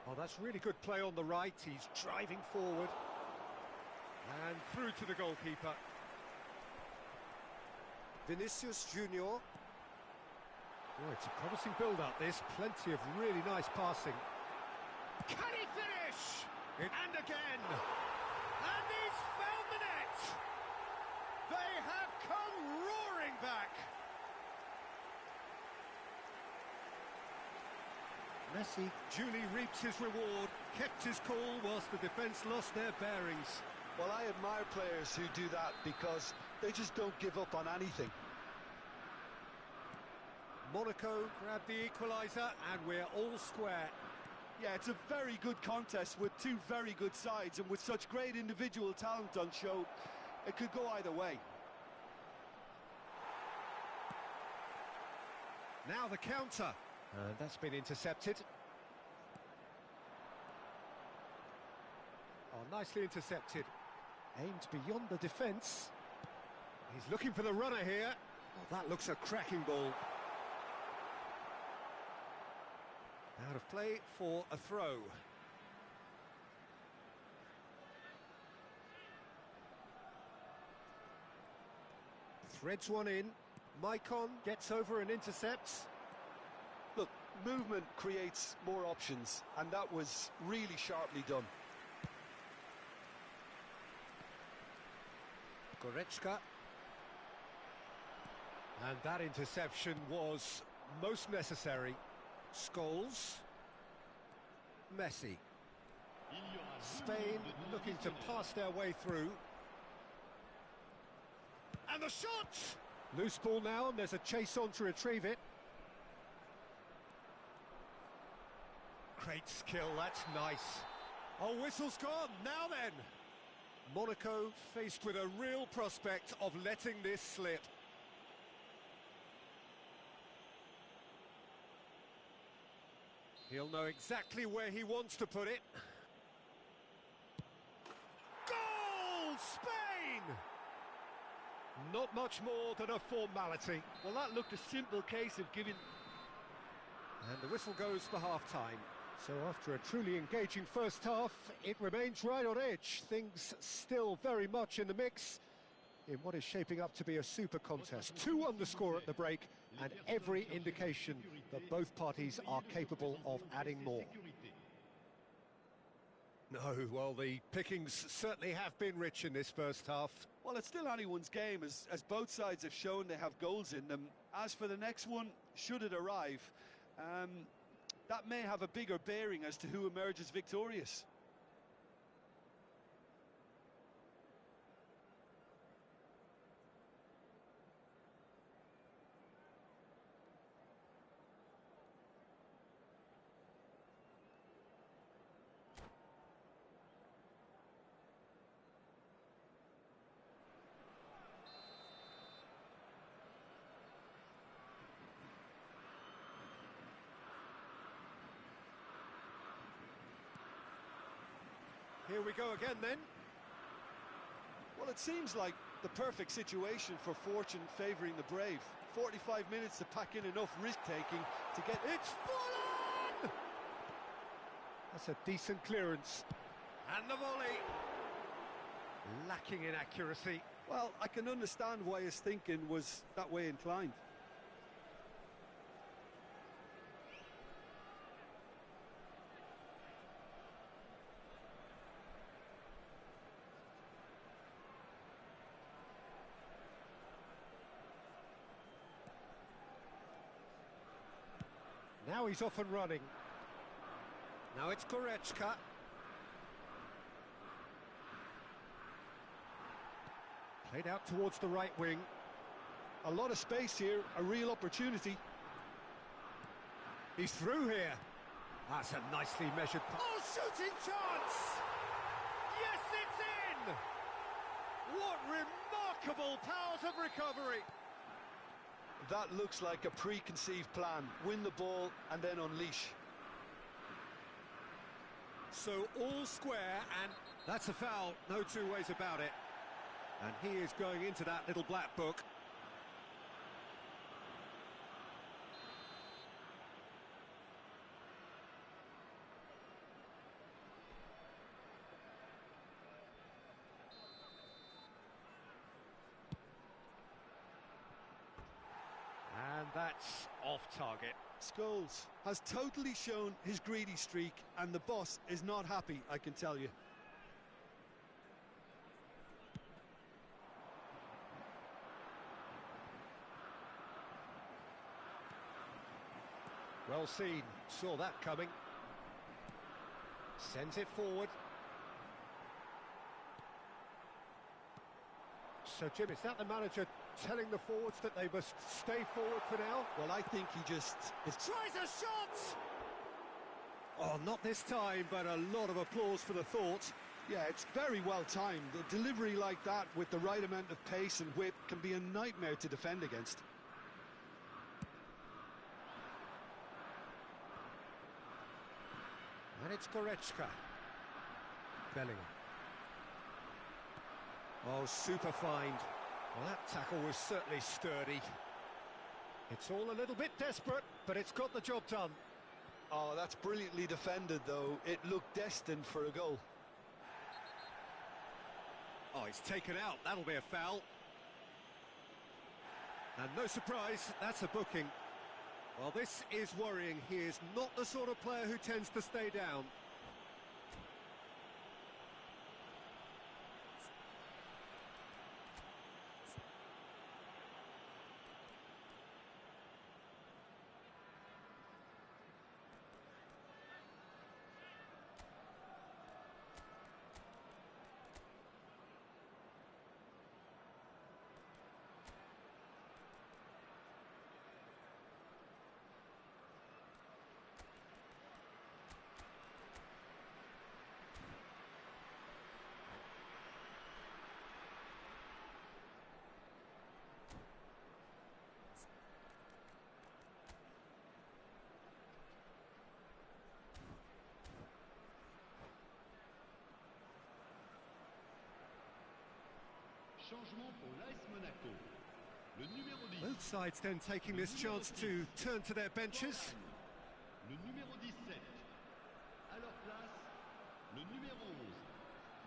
Oh, that's really good play on the right. He's driving forward. And through to the goalkeeper. Vinicius Junior. Oh, it's a promising build-up, this. Plenty of really nice passing. Can he finish? And again! And he's found the net! They have come roaring back! Messi duly reaps his reward, kept his cool whilst the defence lost their bearings. Well, I admire players who do that because they just don't give up on anything. Monaco grab the equaliser and we're all square. Yeah, it's a very good contest with two very good sides, and with such great individual talent on show, it could go either way. Now the counter. And that's been intercepted. Oh, nicely intercepted. Aimed beyond the defence. He's looking for the runner here. Oh, that looks a cracking ball. Out of play for a throw. Threads one in. Maicon gets over and intercepts. Look, movement creates more options, and that was really sharply done. Goretzka. And that interception was most necessary. Scholes. Messi. Spain looking to pass their way through. And the shot! Loose ball now, and there's a chase on to retrieve it. Great skill, that's nice. Oh, whistle's gone, now then! Monaco faced with a real prospect of letting this slip. He'll know exactly where he wants to put it. Goal! Spain! Not much more than a formality. Well, that looked a simple case of giving... And the whistle goes for half-time. So after a truly engaging first half, it remains right on edge. Things still very much in the mix in what is shaping up to be a super contest. 2 on the score at the break, and every indication that both parties are capable of adding more. No, well, the pickings certainly have been rich in this first half. Well, it's still anyone's game, as both sides have shown they have goals in them. As for the next one, should it arrive, that may have a bigger bearing as to who emerges victorious. Here we go again then. Well, it seems like the perfect situation for fortune favouring the brave. 45 minutes to pack in enough risk-taking to get... It's full on! That's a decent clearance. And the volley. Lacking in accuracy. Well, I can understand why his thinking was that way inclined. Now he's off and running. Now it's Goretzka. Played out towards the right wing. A lot of space here, a real opportunity. He's through here. That's a nicely measured pass. Oh, shooting chance! Yes, it's in! What remarkable powers of recovery! That looks like a preconceived plan. Win the ball and then unleash. So all square, and that's a foul, no two ways about it. And he is going into that little black book. that's off target. Scholes has totally shown his greedy streak, and the boss is not happy, I can tell you. Well seen, saw that coming. Sends it forward. So, Jim, is that the manager telling the forwards that they must stay forward for now? Well, I think he just... Tries a shot! Oh, not this time, but a lot of applause for the thought. Yeah, it's very well timed. A delivery like that with the right amount of pace and whip can be a nightmare to defend against. And it's Goretzka. Bellingham. Oh, super find. Well, that tackle was certainly sturdy. It's all a little bit desperate, but it's got the job done. Oh, that's brilliantly defended, though. It looked destined for a goal. Oh, he's taken out. That'll be a foul. And no surprise, that's a booking. Well, this is worrying. He is not the sort of player who tends to stay down. Changement pour l'AS Monaco. Le numéro 10. Both sides then taking this chance to turn to their benches. Le numéro 17. À leur place, le numéro 11.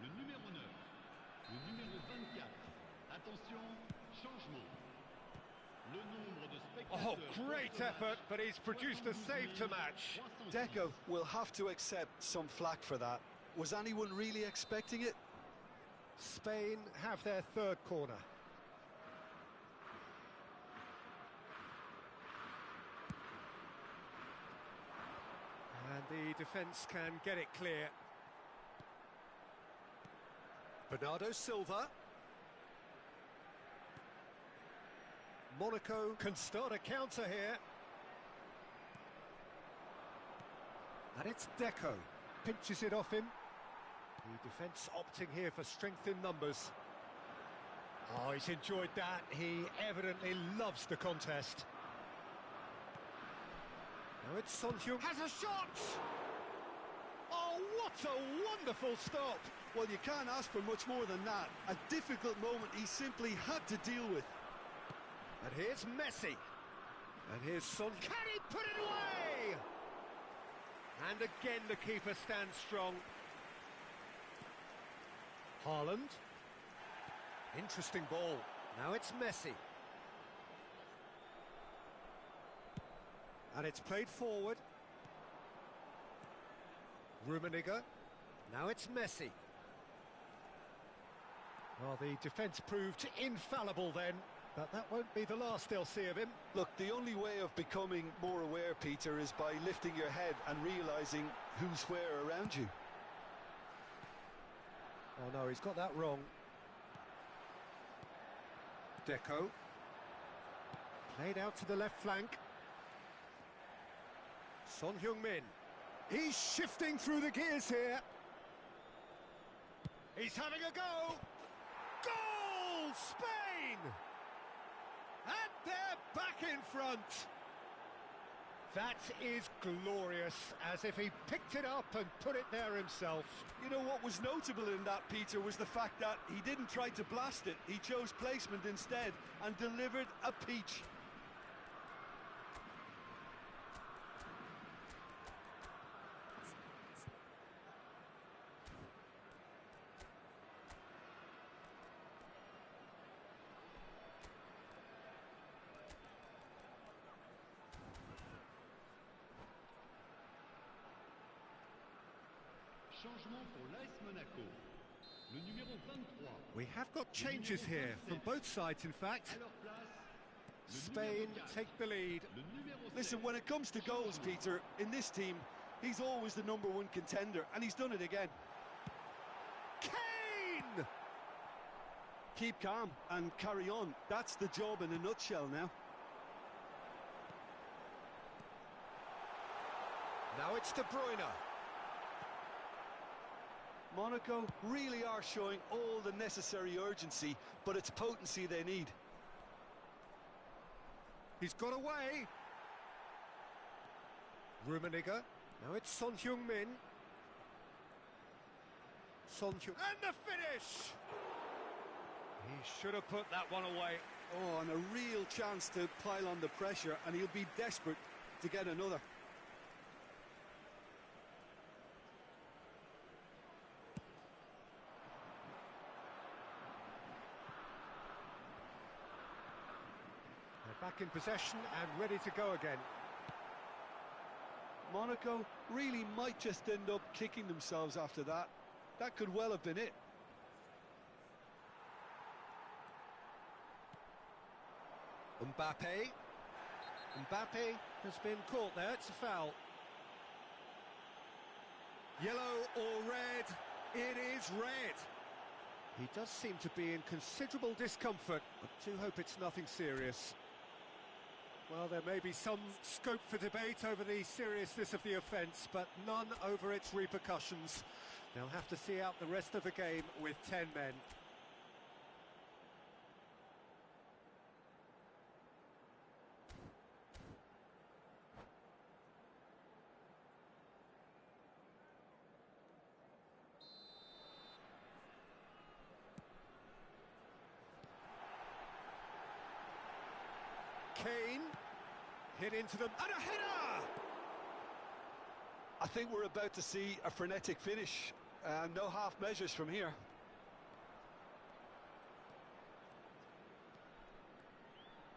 Le numéro 9. Le numéro 24. Attention, changement. Le nombre de Oh, spectateurs... great effort, but he's produced a save to match. Deco will have to accept some flack for that. Was anyone really expecting it? Spain have their third corner. And the defence can get it clear. Bernardo Silva. Monaco can start a counter here. And it's Deco. Pinches it off him. The defence opting here for strength in numbers. Oh, he's enjoyed that. He evidently loves the contest. Now it's Son Heung. Has a shot! Oh, what a wonderful stop! Well, you can't ask for much more than that. A difficult moment he simply had to deal with. And here's Messi. And here's Son. Can he put it away? And again the keeper stands strong. Haaland. Interesting ball. Now it's Messi. And it's played forward. Rummenigge. Now it's Messi. Well, the defence proved infallible then, but that won't be the last they'll see of him. Look, the only way of becoming more aware, Peter, is by lifting your head and realising who's where around you. Oh no, he's got that wrong. Deco. Played out to the left flank. Son Heung-min. He's shifting through the gears here. He's having a go. Goal! Spain! And they're back in front. That is glorious, as if he picked it up and put it there himself. You know, what was notable in that, Peter, was the fact that he didn't try to blast it. He chose placement instead and delivered a peach. Changement pour l'AS Monaco. Le numéro 23. We have got changes here, from both sides in fact. À leur place, le Spain numéro 4. take the lead. Le numéro 7. Listen, when it comes to goals, Peter, in this team, he's always the #1 contender, and he's done it again. Kane! Keep calm and carry on. That's the job in a nutshell now. Now it's De Bruyne. Monaco really are showing all the necessary urgency, but it's potency they need. He's got away. Rummenigge. Now it's Son Heung-min. And the finish! He should have put that one away. Oh, and a real chance to pile on the pressure, and he'll be desperate to get another. They're back in possession and ready to go again. Monaco really might just end up kicking themselves after that. That could well have been it. Mbappe has been caught there, it's a foul. Yellow or red? It is red. He does seem to be in considerable discomfort. I do hope it's nothing serious. Well, there may be some scope for debate over the seriousness of the offence, but none over its repercussions. They'll have to see out the rest of the game with 10 men. Kane hit into them, and a header! I think we're about to see a frenetic finish. No half measures from here.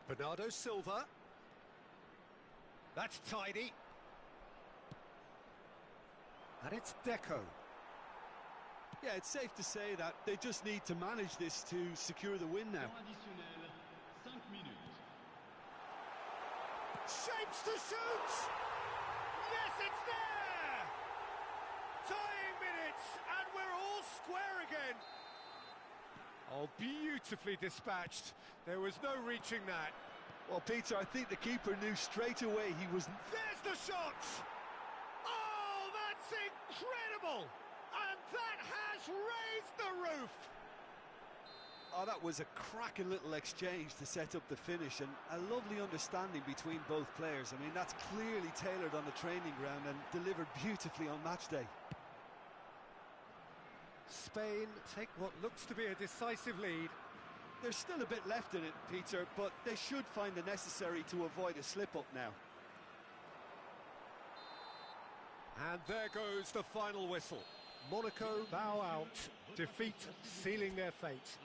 Bernardo Silva. That's tidy. And it's Deco. Yeah, it's safe to say that they just need to manage this to secure the win now. Temps additionnel, 5 minutes. Shapes to shoot! Yes, it's there! Tying minutes, and we're all square again. Oh, beautifully dispatched. There was no reaching that. Well, Peter, I think the keeper knew straight away he was... There's the shot! Oh, that's incredible! And that has raised the roof! Oh, that was a cracking little exchange to set up the finish, and a lovely understanding between both players. I mean, that's clearly tailored on the training ground and delivered beautifully on match day. Spain take what looks to be a decisive lead. There's still a bit left in it, Peter, but they should find the necessary to avoid a slip-up now. And there goes the final whistle. Monaco bow out, defeat sealing their fate.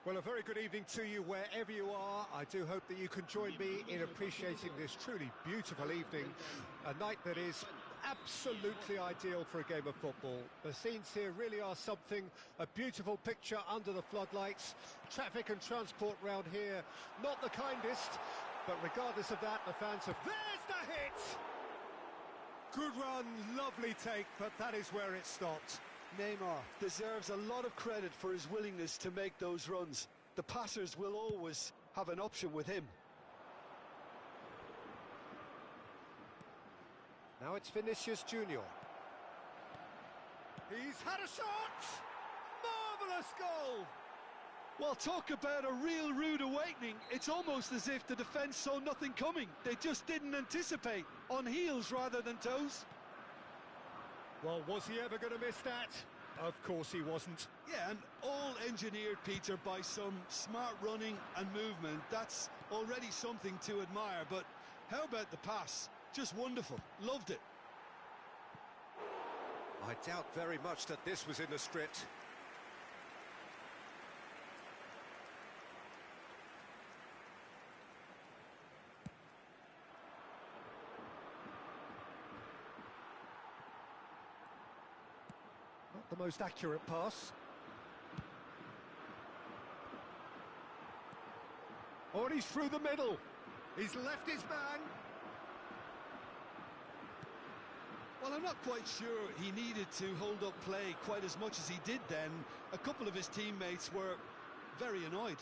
Well, a very good evening to you wherever you are. I do hope that you can join me in appreciating this truly beautiful evening, a night that is absolutely ideal for a game of football. The scenes here really are something, a beautiful picture under the floodlights. Traffic and transport round here, not the kindest, but regardless of that, the fans have... There's the hit! Good run, lovely take, but that is where it stopped. Neymar deserves a lot of credit for his willingness to make those runs. The passers will always have an option with him. Now it's Vinicius Junior. He's had a shot! Marvellous goal! Well, talk about a real rude awakening. It's almost as if the defence saw nothing coming. They just didn't anticipate. On heels rather than toes. Well, was he ever going to miss that? Of course he wasn't. Yeah, and all engineered, Peter, by some smart running and movement. That's already something to admire, but how about the pass? Just wonderful. Loved it. I doubt very much that this was in the script. Not the most accurate pass. Oh, and he's through the middle. He's left his man. Well, I'm not quite sure he needed to hold up play quite as much as he did then. A couple of his teammates were very annoyed.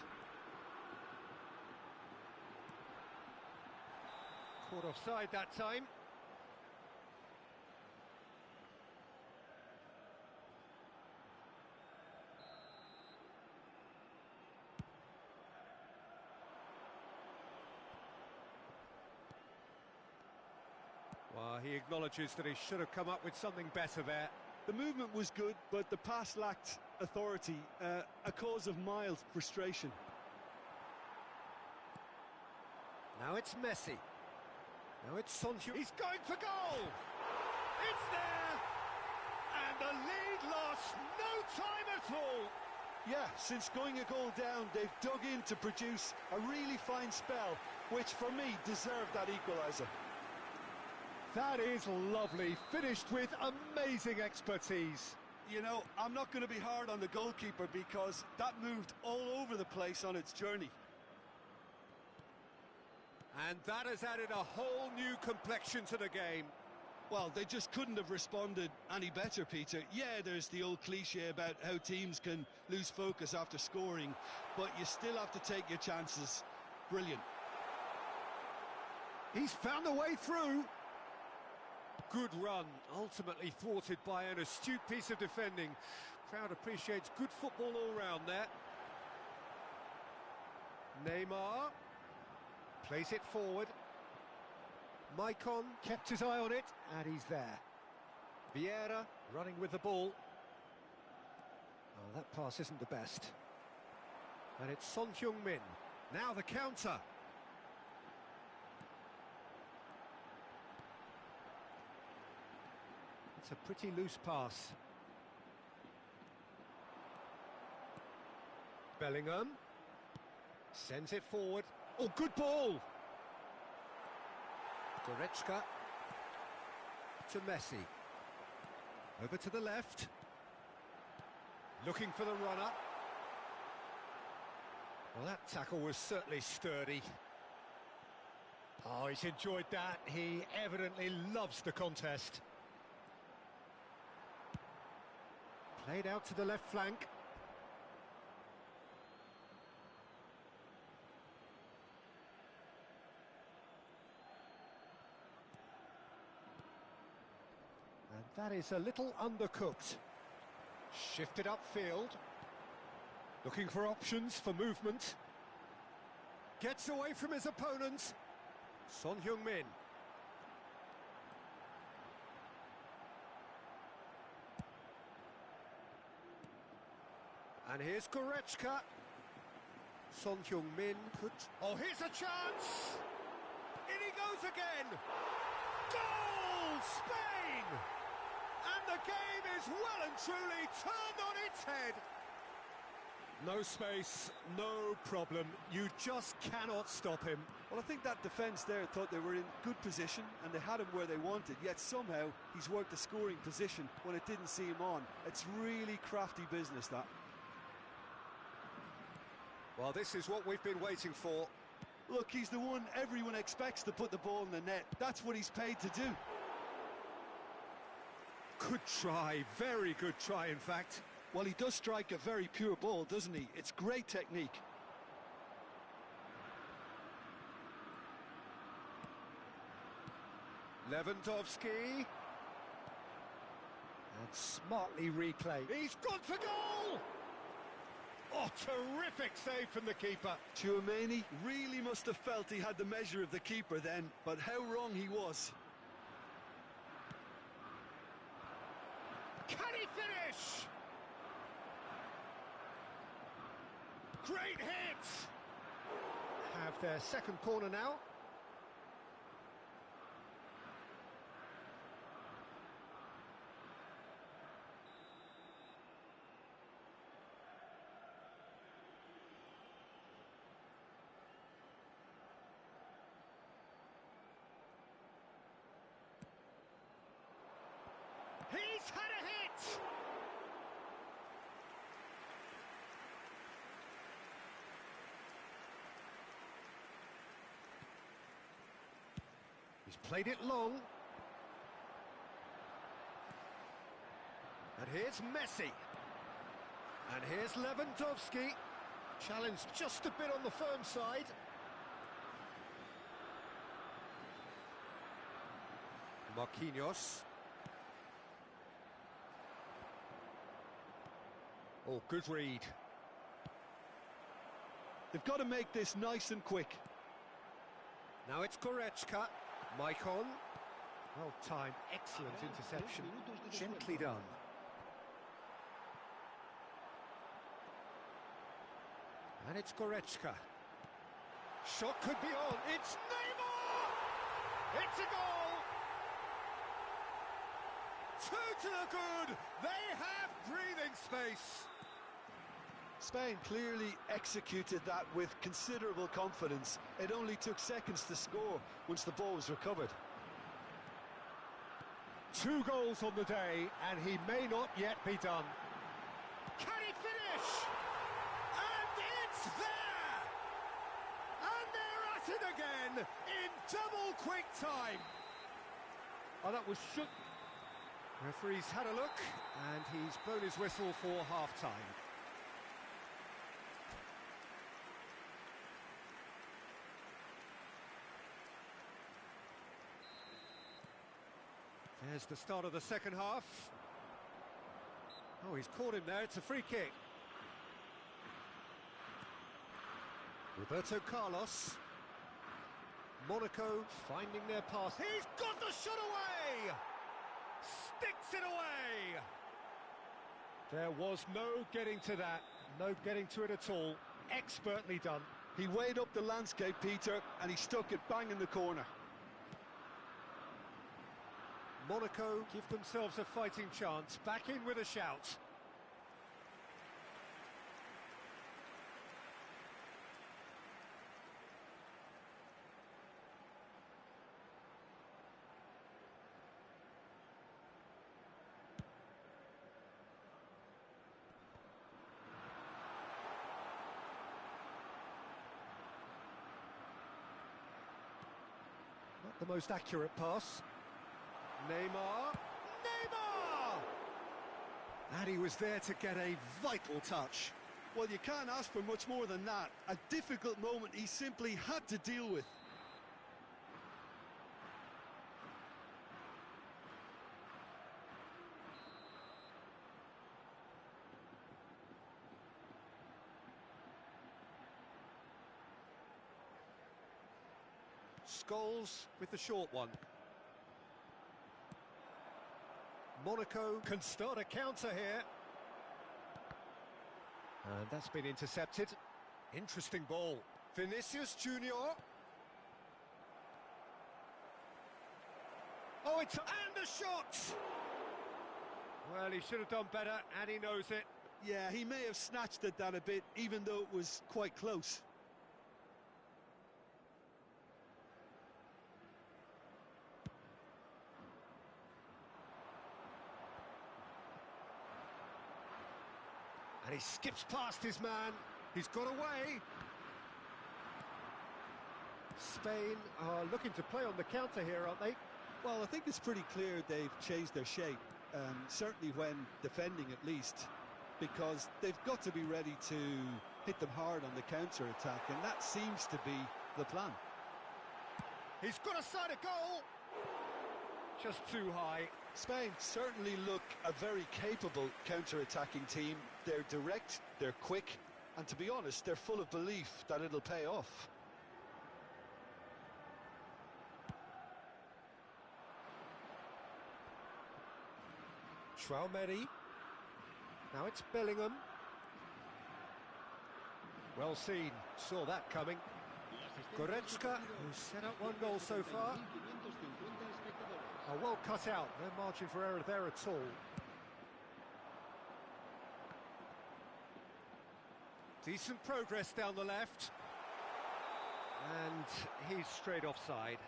Caught offside that time. Well, he acknowledges that he should have come up with something better there. The movement was good, but the pass lacked authority, a cause of mild frustration. Now it's Messi. Now it's Son Heung. He's going for goal! It's there! And the lead lost no time at all! Yeah, since going a goal down, they've dug in to produce a really fine spell, which for me deserved that equaliser. That is lovely, finished with amazing expertise. You know, I'm not going to be hard on the goalkeeper because that moved all over the place on its journey. And that has added a whole new complexion to the game. Well, they just couldn't have responded any better, Peter. Yeah, there's the old cliche about how teams can lose focus after scoring, but you still have to take your chances. Brilliant. He's found a way through. Good run, ultimately thwarted by an astute piece of defending. Crowd appreciates good football all round there. Neymar plays it forward. Maicon kept his eye on it, and he's there. Vieira running with the ball. Oh, that pass isn't the best. And it's Son Heung-min. Now the counter. It's a pretty loose pass. Bellingham sends it forward. Oh, good ball! Goretzka to Messi. Over to the left. Looking for the runner. Well, that tackle was certainly sturdy. Oh, he's enjoyed that. He evidently loves the contest. Played out to the left flank. And that is a little undercooked. Shifted upfield. Looking for options for movement. Gets away from his opponent. Son Heung-min. And here's Goretzka. Son Heung-min could... Oh, here's a chance! In he goes again! Goal! Spain! And the game is well and truly turned on its head. No space, no problem. You just cannot stop him. Well, I think that defence there thought they were in good position and they had him where they wanted, yet somehow he's worked a scoring position when it didn't see him on. It's really crafty business, that. Well, this is what we've been waiting for. Look, he's the one everyone expects to put the ball in the net. That's what he's paid to do. Good try, very good try, in fact. Well, he does strike a very pure ball, doesn't he? It's great technique. Lewandowski. And smartly replayed. He's gone for goal! Oh, terrific save from the keeper. Tchouaméni really must have felt he had the measure of the keeper then, but how wrong he was. Can he finish? Great hit! Have their second corner now. He's had a hit! He's played it long. And here's Messi. And here's Lewandowski. Challenged just a bit on the firm side. Marquinhos. Oh, good read. They've got to make this nice and quick. Now it's Goretzka. Maicon. Well timed, excellent interception. Gently done. And it's Goretzka. Shot could be on. It's Neymar! It's a goal! 2 to the good. They have breathing space. Spain clearly executed that with considerable confidence. It only took seconds to score once the ball was recovered. 2 goals on the day, and he may not yet be done. Can he finish? And it's there! And they're at it again in double quick time. Oh, that was shook. Referee's had a look, and he's blown his whistle for half-time. There's the start of the second half. Oh, he's caught him there. It's a free kick. Roberto Carlos. Monaco finding their pass. He's got the shot away! Sticks it away! There was no getting to that. No getting to it at all. Expertly done. He weighed up the landscape, Peter, and he stuck it bang in the corner. Monaco give themselves a fighting chance, back in with a shout. Not the most accurate pass. Neymar! Neymar! And he was there to get a vital touch. Well, you can't ask for much more than that. A difficult moment he simply had to deal with. Scholes with the short one. Monaco can start a counter here. And that's been intercepted. Interesting ball. Vinicius Junior. Oh, it's... and a shot! Well, he should have done better, and he knows it. Yeah, he may have snatched at that a bit, even though it was quite close. And he skips past his man. He's got away. Spain are looking to play on the counter here, aren't they? Well, I think it's pretty clear they've changed their shape, certainly when defending at least, because they've got to be ready to hit them hard on the counter-attack, and that seems to be the plan. He's got a side of goal. Just too high. Spain certainly look a very capable counter-attacking team. They're direct, they're quick, and to be honest, they're full of belief that it'll pay off. Traumeri. Now it's Bellingham. Well seen, saw that coming. Goretzka, who's set up one goal so far. Oh, well cut out, no margin for error there at all. Decent progress down the left. And he's straight offside.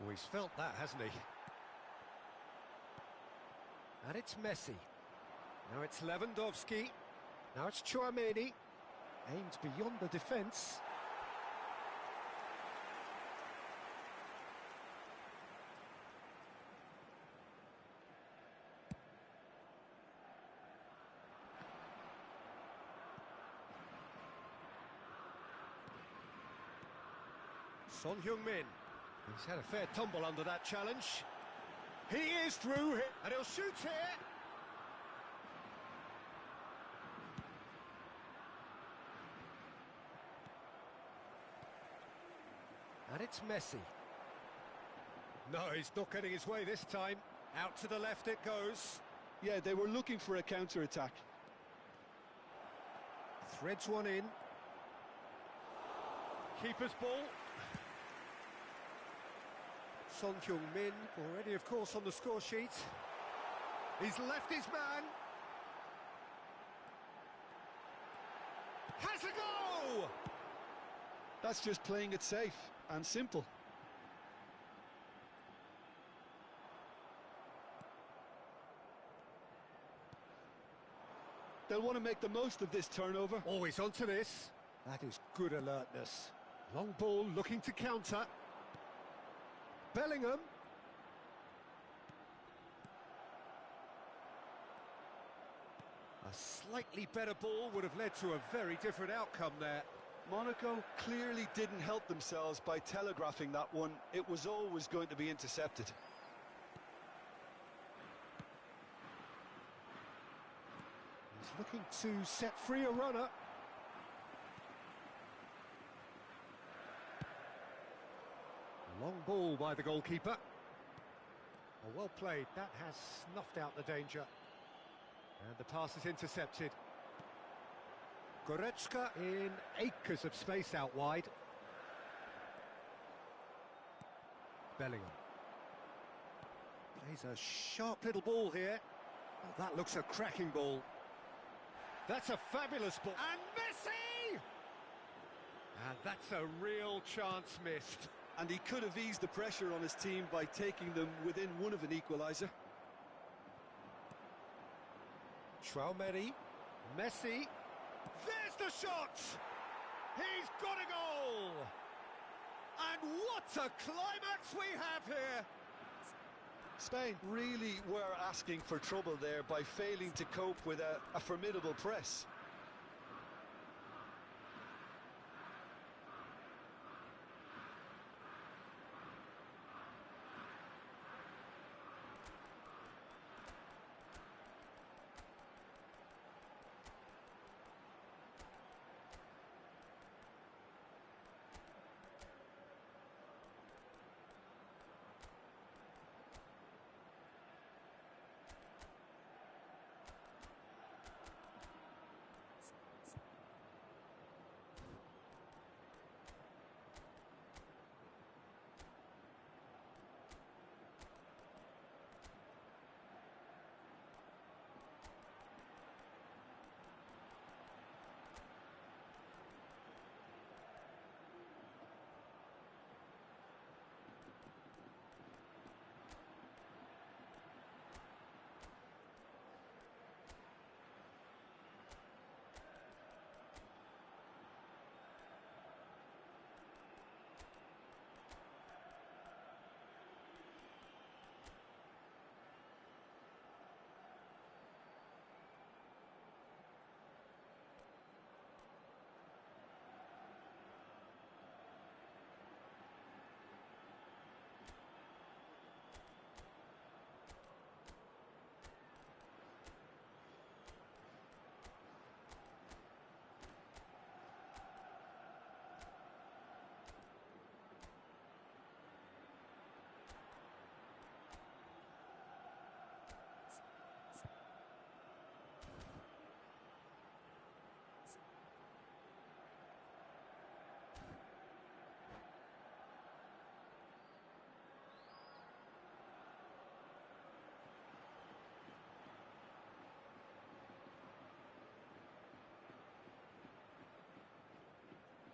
Oh, he's felt that, hasn't he? And it's Messi. Now it's Lewandowski. Now it's Tchouaméni. Aims beyond the defence. Son Heung-min. He's had a fair tumble under that challenge. He is through here, and he'll shoot here. And it's Messi. No, he's not getting his way this time. Out to the left it goes. Yeah, they were looking for a counter-attack. Threads one in. Keeper's ball. Son Heung-min, already of course on the score sheet. He's left his man. Has a go! That's just playing it safe and simple. They'll want to make the most of this turnover. Always onto this. That is good alertness. Long ball looking to counter. Bellingham. A slightly better ball would have led to a very different outcome there. Monaco clearly didn't help themselves by telegraphing that one. It was always going to be intercepted. He's looking to set free a runner. Long ball by the goalkeeper. Oh, well played. That has snuffed out the danger. And the pass is intercepted. Goretzka in acres of space out wide. Bellingham. Plays a sharp little ball here. Oh, that looks a cracking ball. That's a fabulous ball. And Messi! And that's a real chance missed. And he could have eased the pressure on his team by taking them within one of an equaliser. Traumeri, Messi, there's the shot! He's got a goal! And what a climax we have here! Spain really were asking for trouble there by failing to cope with a formidable press.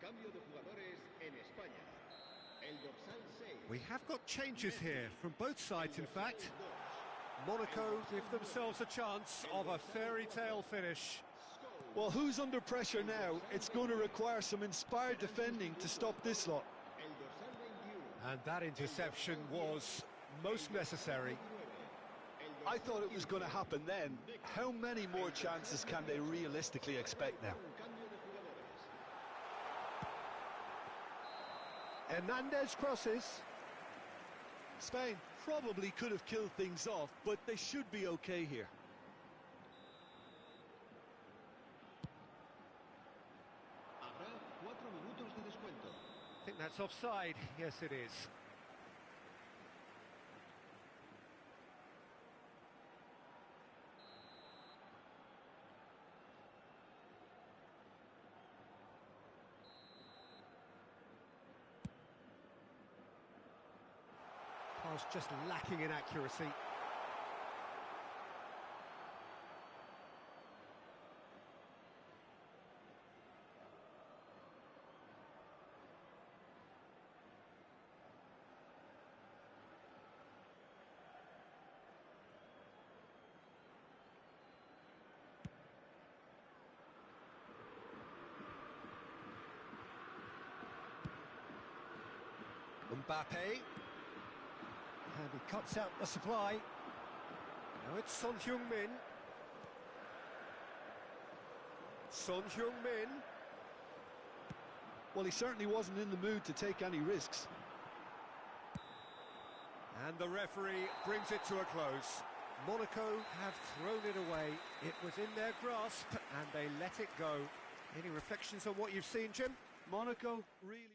Cambio de jugadores en España. El dorsal 6. We have got changes here from both sides, in fact. Monaco give themselves a chance of a fairy tale finish. Well, who's under pressure now? It's going to require some inspired defending to stop this lot. El dorsal 21. And that interception was most necessary. I thought it was going to happen then. How many more chances can they realistically expect now? Cambio de jugadores. Hernandez crosses. Spain probably could have killed things off, but they should be okay here. Habrá 4 minutos de descuento. I think that's offside. Yes, it is. Pass just lacking in accuracy. Mbappe. And he cuts out the supply. Now it's Son Heung-min. Son Heung-min. Well, he certainly wasn't in the mood to take any risks. And the referee brings it to a close. Monaco have thrown it away. It was in their grasp and they let it go. Any reflections on what you've seen, Jim? Monaco really...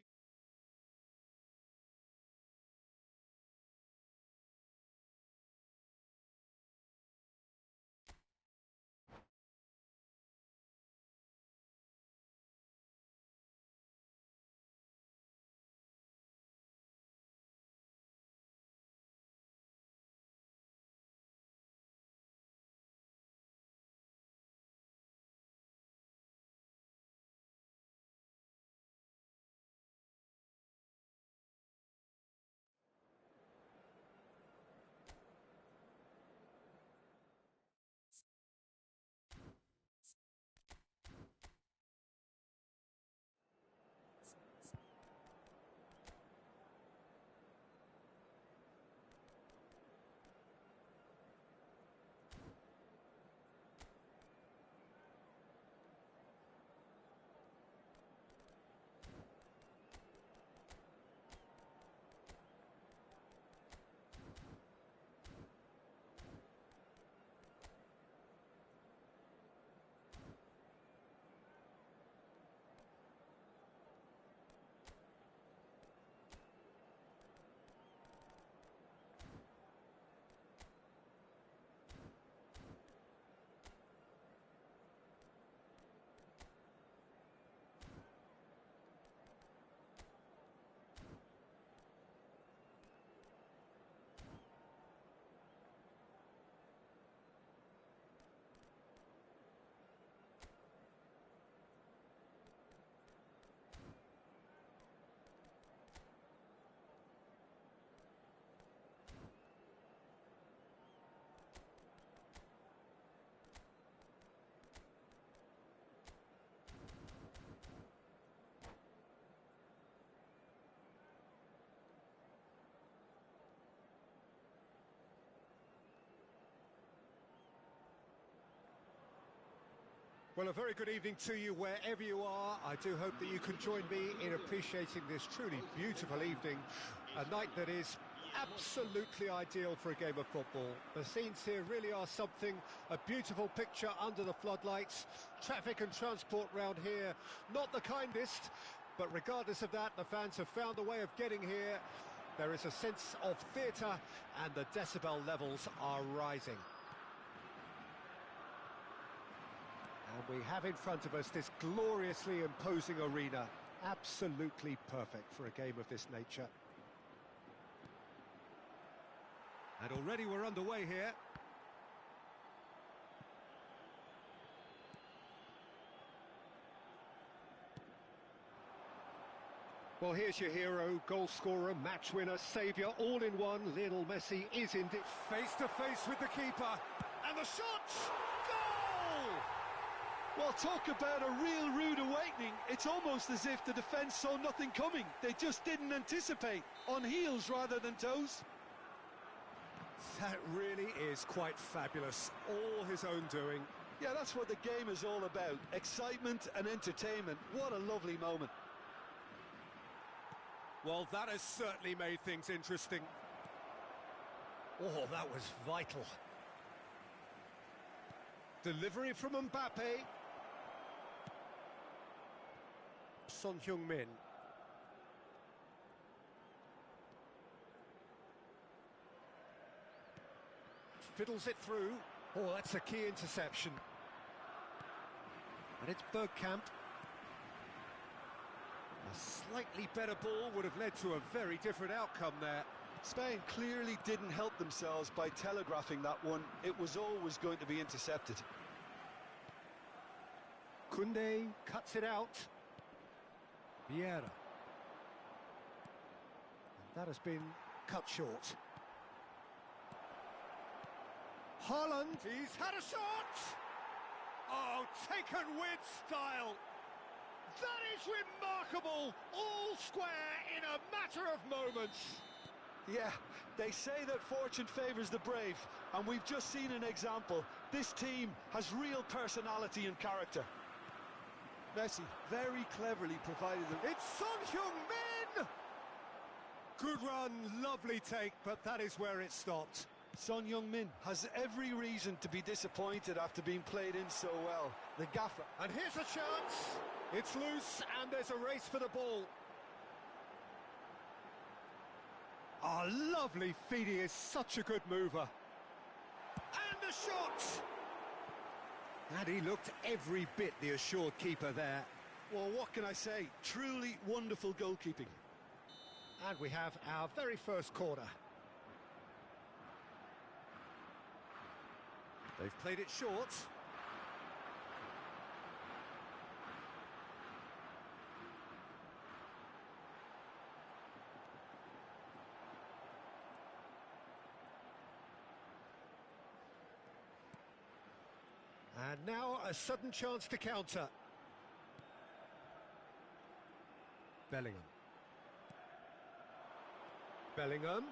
Well, a very good evening to you wherever you are. I do hope that you can join me in appreciating this truly beautiful evening, a night that is absolutely ideal for a game of football. The scenes here really are something, a beautiful picture under the floodlights. Traffic and transport round here, not the kindest, but regardless of that, the fans have found a way of getting here. There is a sense of theatre and the decibel levels are rising. And we have in front of us this gloriously imposing arena. Absolutely perfect for a game of this nature. And already we're underway here. Well, here's your hero, goal scorer, match winner, saviour, all in one. Lionel Messi is indeed face to face with the keeper. And the shot! Goal! Well, talk about a real rude awakening. It's almost as if the defence saw nothing coming. They just didn't anticipate. On heels rather than toes. That really is quite fabulous. All his own doing. Yeah, that's what the game is all about. Excitement and entertainment. What a lovely moment. Well, that has certainly made things interesting. Oh, that was vital. Delivery from Mbappe. Son Heung-min. Fiddles it through. Oh, that's a key interception. And it's Bergkamp. A slightly better ball would have led to a very different outcome there. Spain clearly didn't help themselves by telegraphing that one. It was always going to be intercepted. Koundé cuts it out. Vieira. And that has been cut short. Haaland, he's had a shot! Oh, taken with style! That is remarkable! All square in a matter of moments! Yeah, they say that fortune favours the brave, and we've just seen an example. This team has real personality and character. Messi very cleverly provided them. It's Son Heung-min! Good run, lovely take, but that is where it stopped. Son Heung-min has every reason to be disappointed after being played in so well. The gaffer. And here's a chance. It's loose, and there's a race for the ball. Oh, lovely feet. He is such a good mover. And the shot! And he looked every bit the assured keeper there. Well, what can I say? Truly wonderful goalkeeping. And we have our very first corner. They've played it short. And now a sudden chance to counter. Bellingham. Bellingham.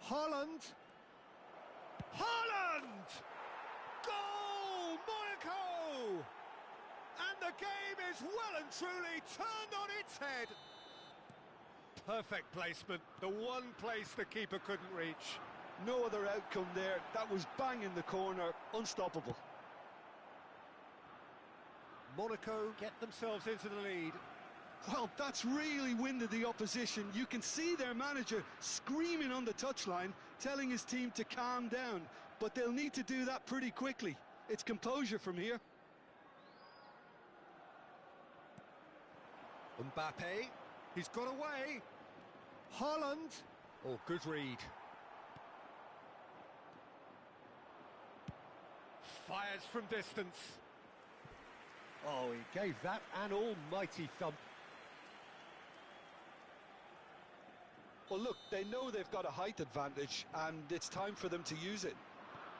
Haaland. Haaland! Goal! Monaco! And the game is well and truly turned on its head. Perfect placement. The one place the keeper couldn't reach. No other outcome there. That was bang in the corner. Unstoppable. Monaco get themselves into the lead. Well, that's really winded the opposition. You can see their manager screaming on the touchline, telling his team to calm down. But they'll need to do that pretty quickly. It's composure from here. Mbappe, he's got away. Haaland. Oh, good read. Fires from distance. Oh, he gave that an almighty thump. Well, look, they know they've got a height advantage, and it's time for them to use it.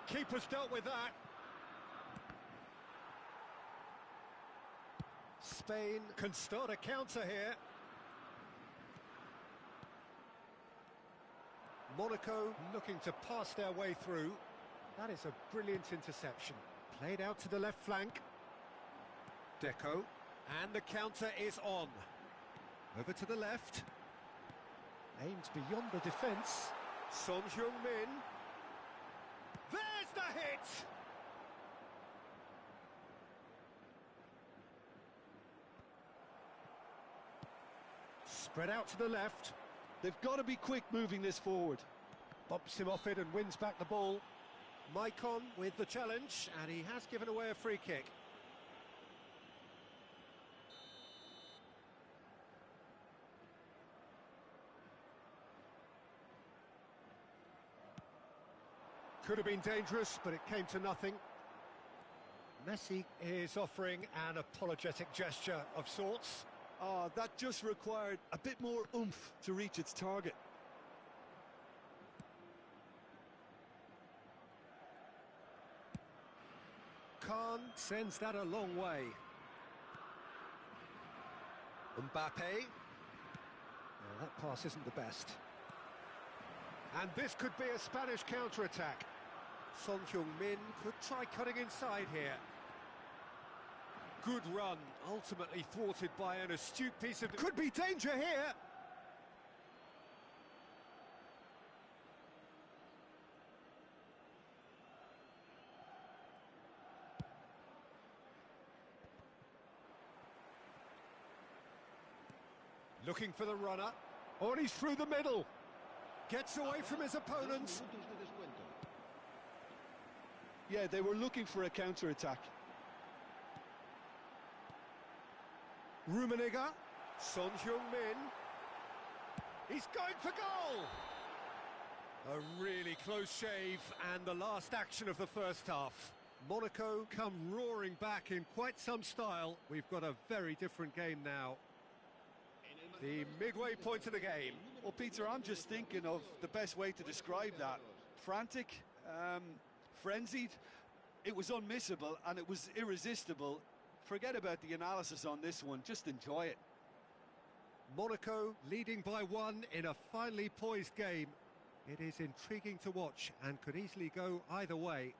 Keeper's dealt with that. Spain can start a counter here. Monaco looking to pass their way through. That is a brilliant interception. Played out to the left flank. Deco. And the counter is on. Over to the left. Aims beyond the defence. Son Heung-min. There's the hit! Spread out to the left. They've got to be quick moving this forward. Bumps him off it and wins back the ball. Maicon with the challenge, and he has given away a free kick. Could have been dangerous, but it came to nothing. Messi is offering an apologetic gesture of sorts. Oh, that just required a bit more oomph to reach its target. Khan sends that a long way. Mbappe. Well, that pass isn't the best. And this could be a Spanish counter-attack. Son Heung-min could try cutting inside here. Good run, ultimately thwarted by an astute piece of... Could be danger here! Looking for the runner. Oh, and he's through the middle. Gets away from his opponents. Yeah, they were looking for a counter-attack. Rummenigge. Son Heung-min. He's going for goal! A really close shave, and the last action of the first half. Monaco come roaring back in quite some style. We've got a very different game now. The midway point of the game. Well, Peter, I'm just thinking of the best way to describe that. Frantic, frenzied. It was unmissable and it was irresistible. Forget about the analysis on this one, just enjoy it. Monaco leading by 1 in a finely poised game. It is intriguing to watch and could easily go either way.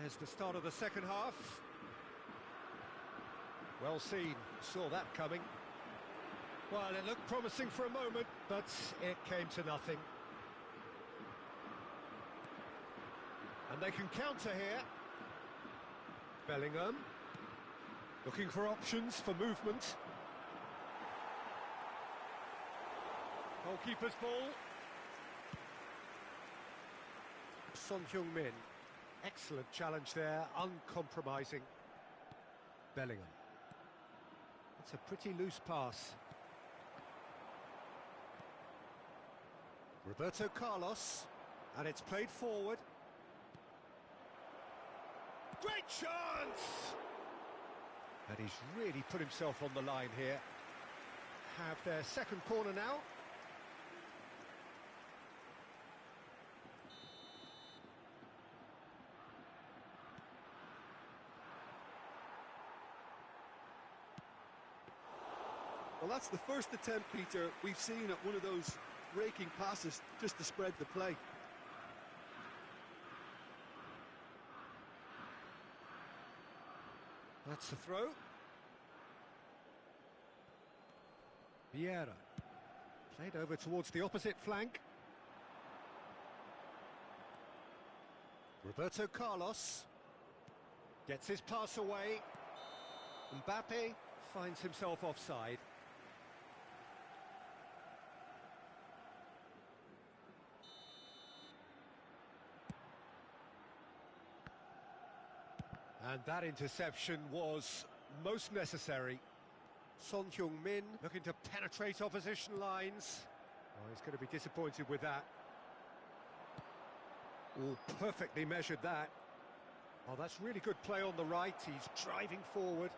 There's the start of the second half. Well seen, saw that coming. Well, it looked promising for a moment, but it came to nothing. And they can counter here. Bellingham. Looking for options for movement. Goalkeeper's ball. Son Heung-min. Excellent challenge there, uncompromising. Bellingham. It's a pretty loose pass. Roberto Carlos, and it's played forward. Great chance! And he's really put himself on the line here. Have their second corner now. Well, that's the first attempt, Peter, we've seen at one of those raking passes just to spread the play. That's the throw. Vieira. Played over towards the opposite flank. Roberto Carlos. Gets his pass away. Mbappe finds himself offside. And that interception was most necessary. Son Heung-min looking to penetrate opposition lines. Oh, he's going to be disappointed with that. Oh, perfectly measured that. Oh, that's really good play on the right. He's driving forward.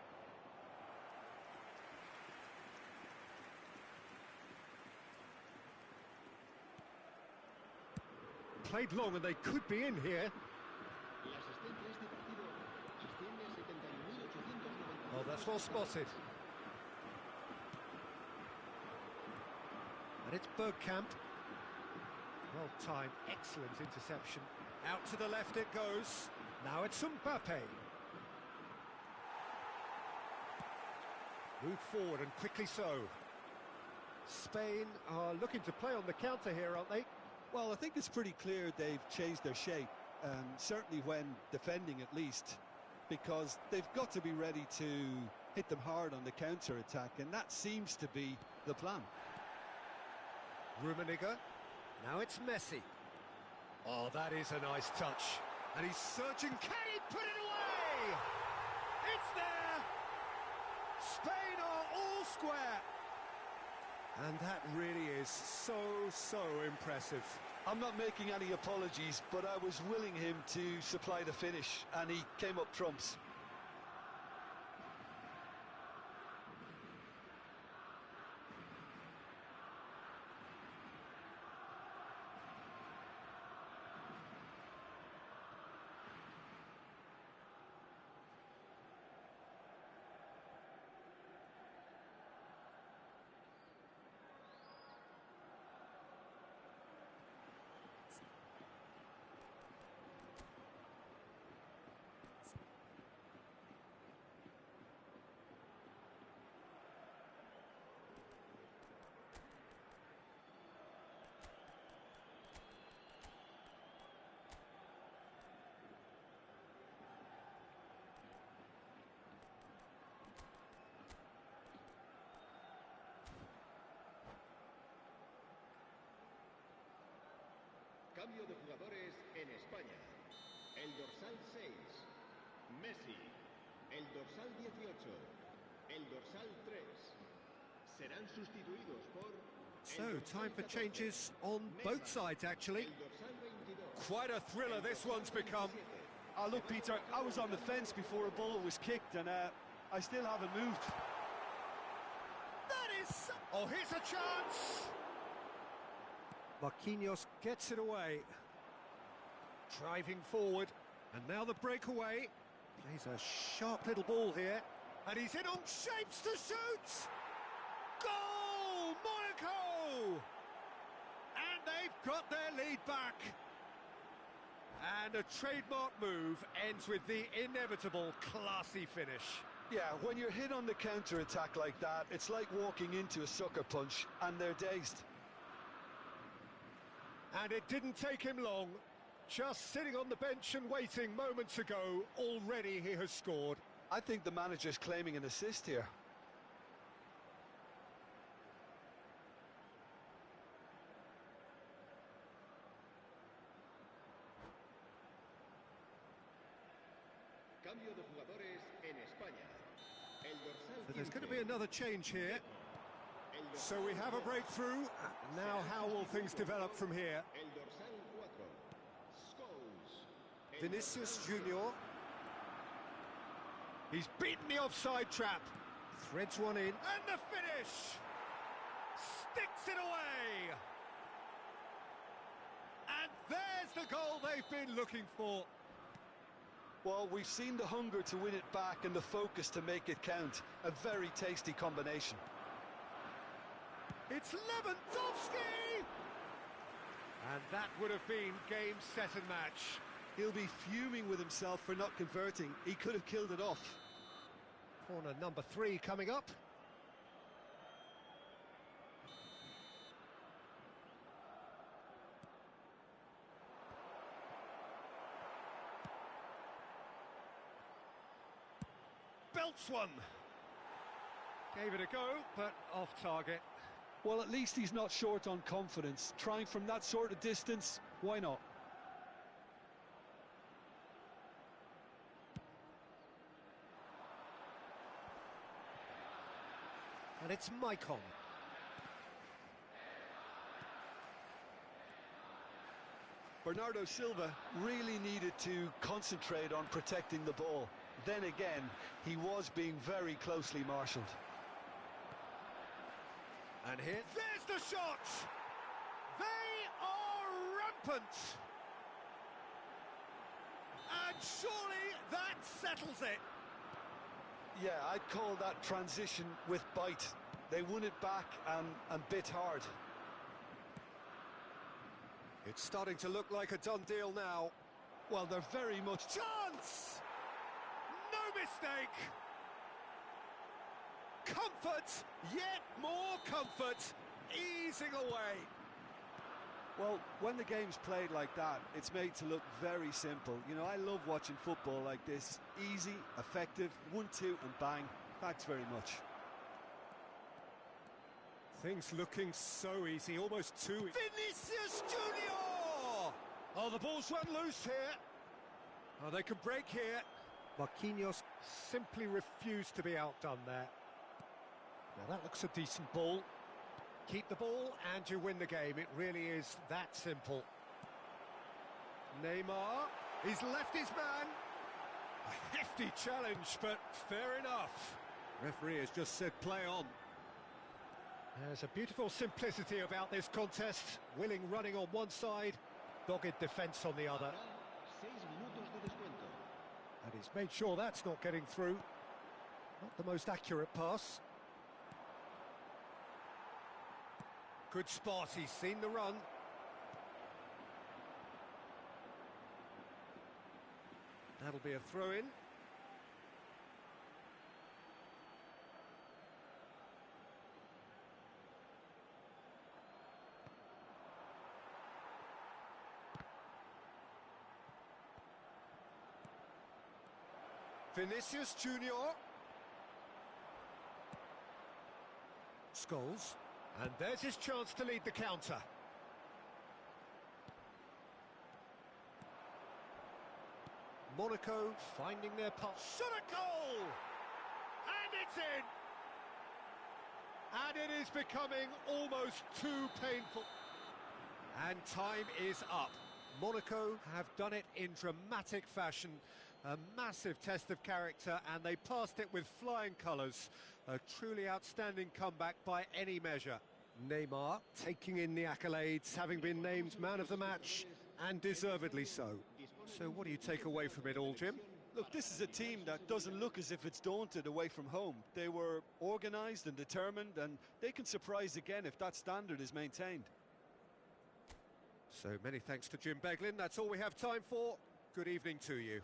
Played long and they could be in here. Oh, that's well spotted. And it's Bergkamp. Well timed, excellent interception. Out to the left it goes. Now it's Mbappe. Move forward and quickly so. Spain are looking to play on the counter here, aren't they? Well, I think it's pretty clear they've changed their shape. certainly when defending at least, because they've got to be ready to hit them hard on the counter-attack, and that seems to be the plan. Rummenigge. Now it's Messi. Oh, that is a nice touch. And he's searching. Can he put it away? It's there! Spain are all square. And that really is so impressive. I'm not making any apologies, but I was willing him to supply the finish, and he came up trumps. Cambio de jugadores en España. El dorsal 6, Messi. El dorsal 18, el dorsal 3. Serán sustituidos por... So, time for changes on both sides, actually. El dorsal 22. Quite a thriller this one's become. Look, Peter, I was on the fence before a ball was kicked, and I still haven't moved. That is... Oh, here's a chance! Marquinhos gets it away. Driving forward. And now the breakaway. Plays a sharp little ball here. And he's in on shapes to shoot! Goal! Monaco! And they've got their lead back. And a trademark move ends with the inevitable classy finish. Yeah, when you're hit on the counter-attack like that, it's like walking into a sucker punch, and they're dazed. And it didn't take him long. Just sitting on the bench and waiting moments ago, already he has scored. I think the manager's claiming an assist here. Cambio de jugadores en España. El dorsal So there's 15. going to be another change here. So we have a breakthrough. Now how will things develop from here? El dorsal 4, Scholes. Vinicius Junior. He's beaten the offside trap. Threads one in. And the finish! Sticks it away! And there's the goal they've been looking for. Well, we've seen the hunger to win it back and the focus to make it count. A very tasty combination. It's Lewandowski! And that would have been game, set and match. He'll be fuming with himself for not converting. He could have killed it off. Corner number 3 coming up. Belts one. Gave it a go, but off target. Well, at least he's not short on confidence. Trying from that sort of distance, why not? And it's Maicon. Bernardo Silva really needed to concentrate on protecting the ball. Then again, he was being very closely marshalled. And here, there's the shot! They are rampant! And surely that settles it! Yeah, I'd call that transition with bite. They won it back and bit hard. It's starting to look like a done deal now. Well, they're very much... Chance! No mistake! Comfort, yet more comfort, easing away. Well, when the game's played like that, it's made to look very simple. You know, I love watching football like this. Easy, effective, 1-2 and bang. Thanks very much. Things looking so easy, almost too easy. Vinicius Junior! Oh, the ball's run loose here. Oh, they can break here. Marquinhos simply refused to be outdone there. Now that looks a decent ball. Keep the ball and you win the game. It really is that simple. Neymar, he's left his man. A hefty challenge, but fair enough. Referee has just said play on. There's a beautiful simplicity about this contest. Willing running on one side, dogged defence on the other. 6 minutos de descuento. And he's made sure that's not getting through. Not the most accurate pass. Good spot, he's seen the run. That'll be a throw-in. Vinicius Junior. Scholes. And there's his chance to lead the counter. Monaco finding their pass. Shot a goal! And it's in! And it is becoming almost too painful. And time is up. Monaco have done it in dramatic fashion. A massive test of character, and they passed it with flying colours. A truly outstanding comeback by any measure. Neymar taking in the accolades, having been named man of the match, and deservedly so. So what do you take away from it all, Jim? Look, this is a team that doesn't look as if it's daunted away from home. They were organised and determined, and they can surprise again if that standard is maintained. So many thanks to Jim Beglin. That's all we have time for. Good evening to you.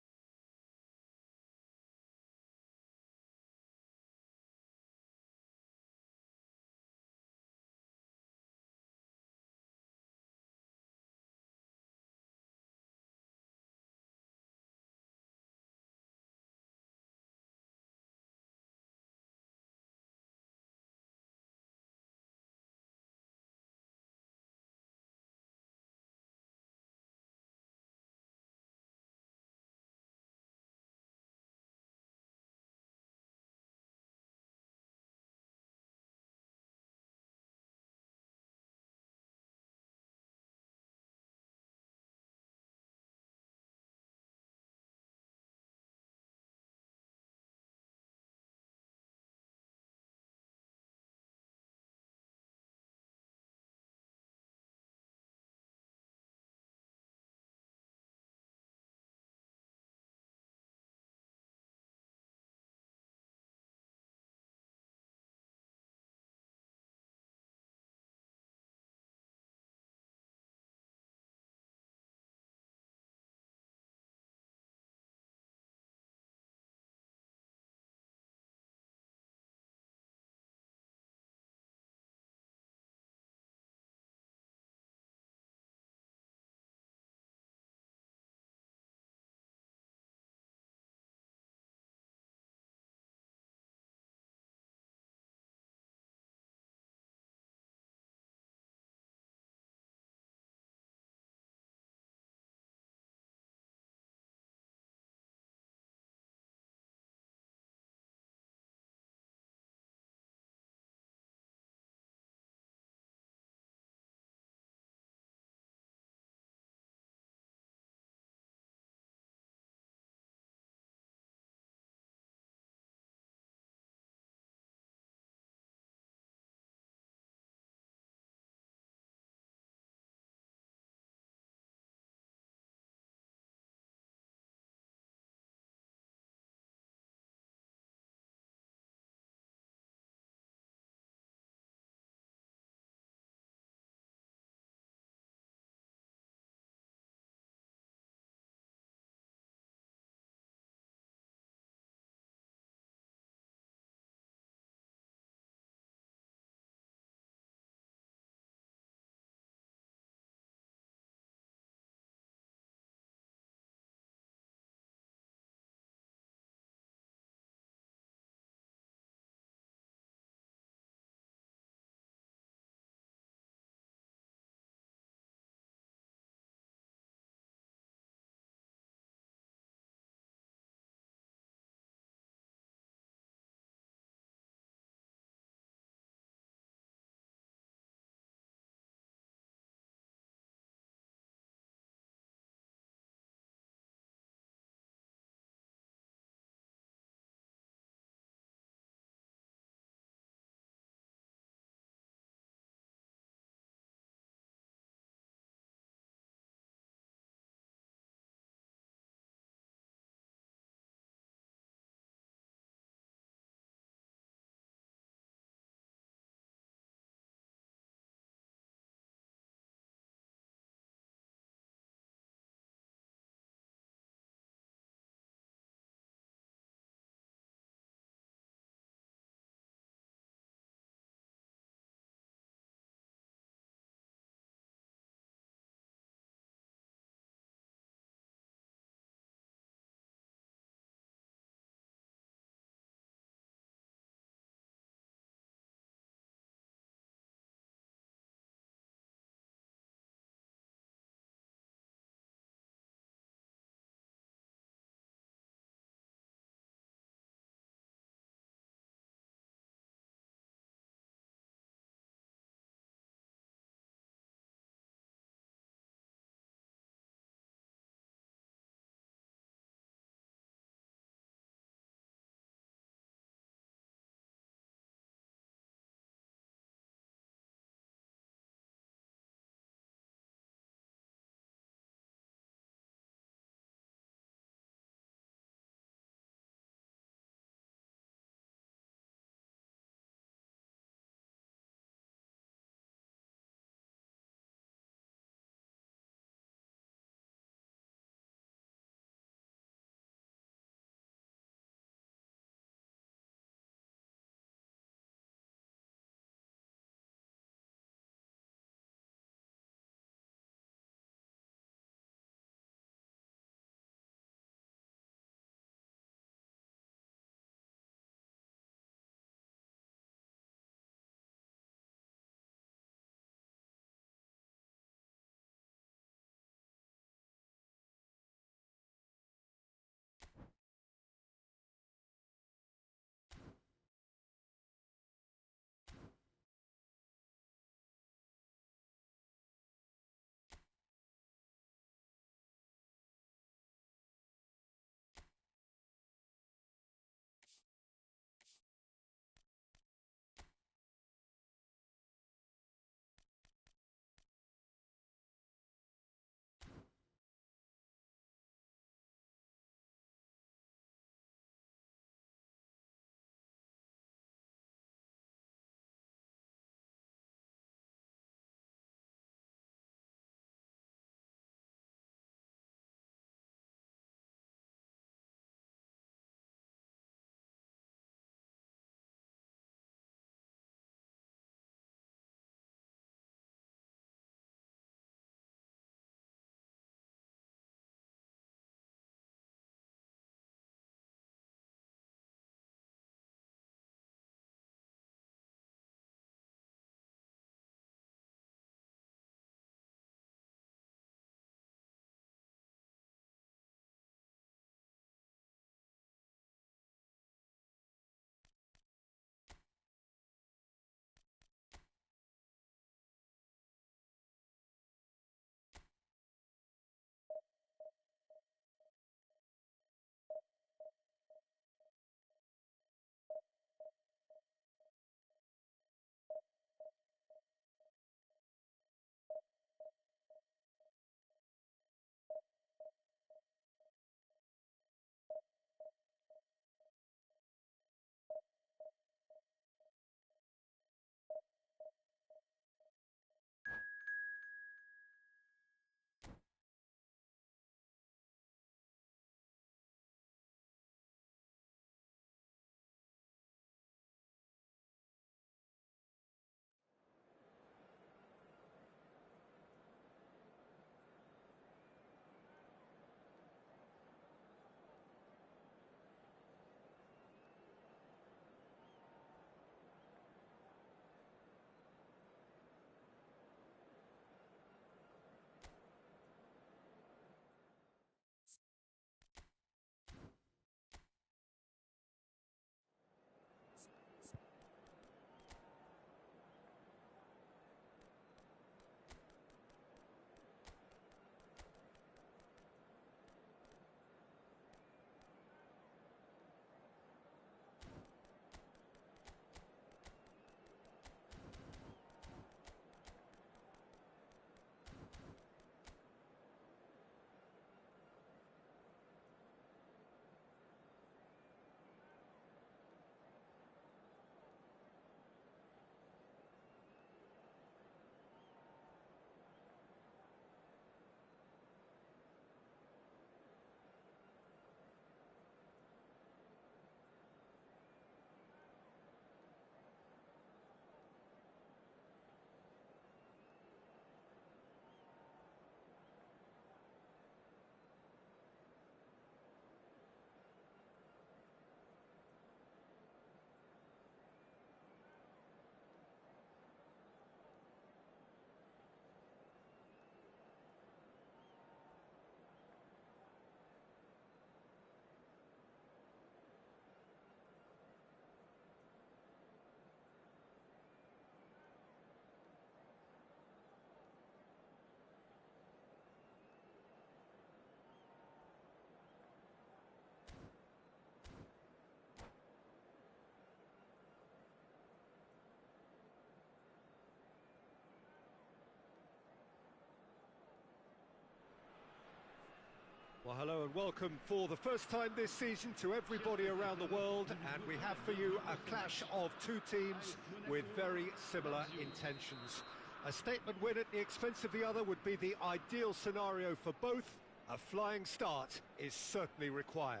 Well, hello and welcome for the first time this season to everybody around the world, and we have for you a clash of two teams with very similar intentions. A statement win at the expense of the other would be the ideal scenario for both. A flying start is certainly required.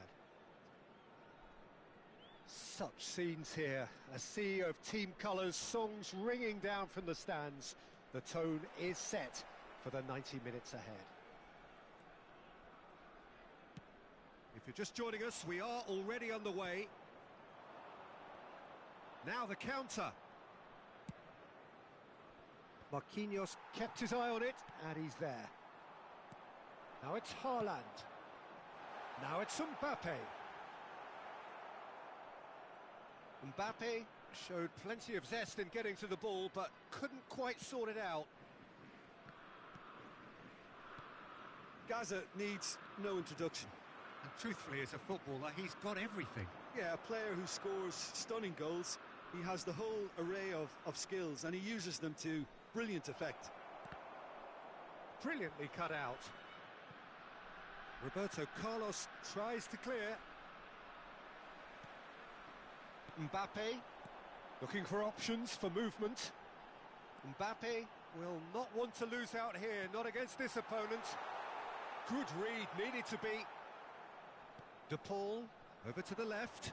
Such scenes here, a sea of team colours, songs ringing down from the stands. The tone is set for the 90 minutes ahead. If you're just joining us, we are already underway. Now the counter. Marquinhos kept his eye on it, and he's there. Now it's Haaland. Now it's Mbappe. Mbappe showed plenty of zest in getting to the ball, but couldn't quite sort it out. Gaza needs no introduction. And truthfully, as a footballer, he's got everything. Yeah, a player who scores stunning goals. He has the whole array of skills, and he uses them to brilliant effect. Brilliantly cut out. Roberto Carlos tries to clear. Mbappe looking for options for movement. Mbappe will not want to lose out here, not against this opponent. Good read, needed to be. De Paul over to the left.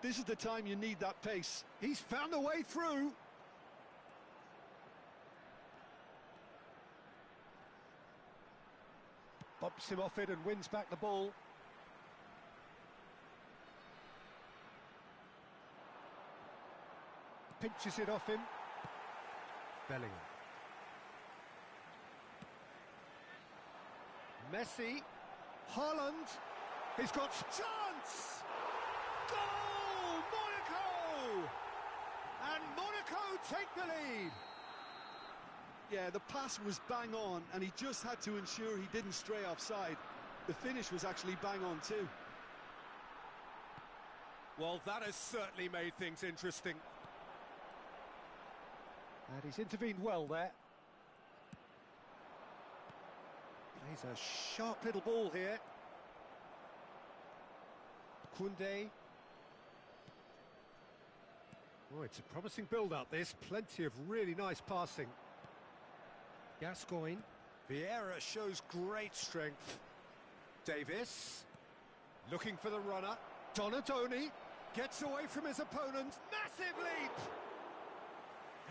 This is the time you need that pace. He's found a way through. Bumps him off it and wins back the ball. Pinches it off him. Bellingham. Messi. Haaland. He's got chance! Goal! Monaco! And Monaco take the lead. Yeah, the pass was bang on, and he just had to ensure he didn't stray offside. The finish was actually bang on too. Well, that has certainly made things interesting. And he's intervened well there. Plays a sharp little ball here. Koundé. Oh, it's a promising build-up, this. Plenty of really nice passing. Gascoigne. Vieira shows great strength. Davis. Looking for the runner. Donadoni. Gets away from his opponent. Massive leap!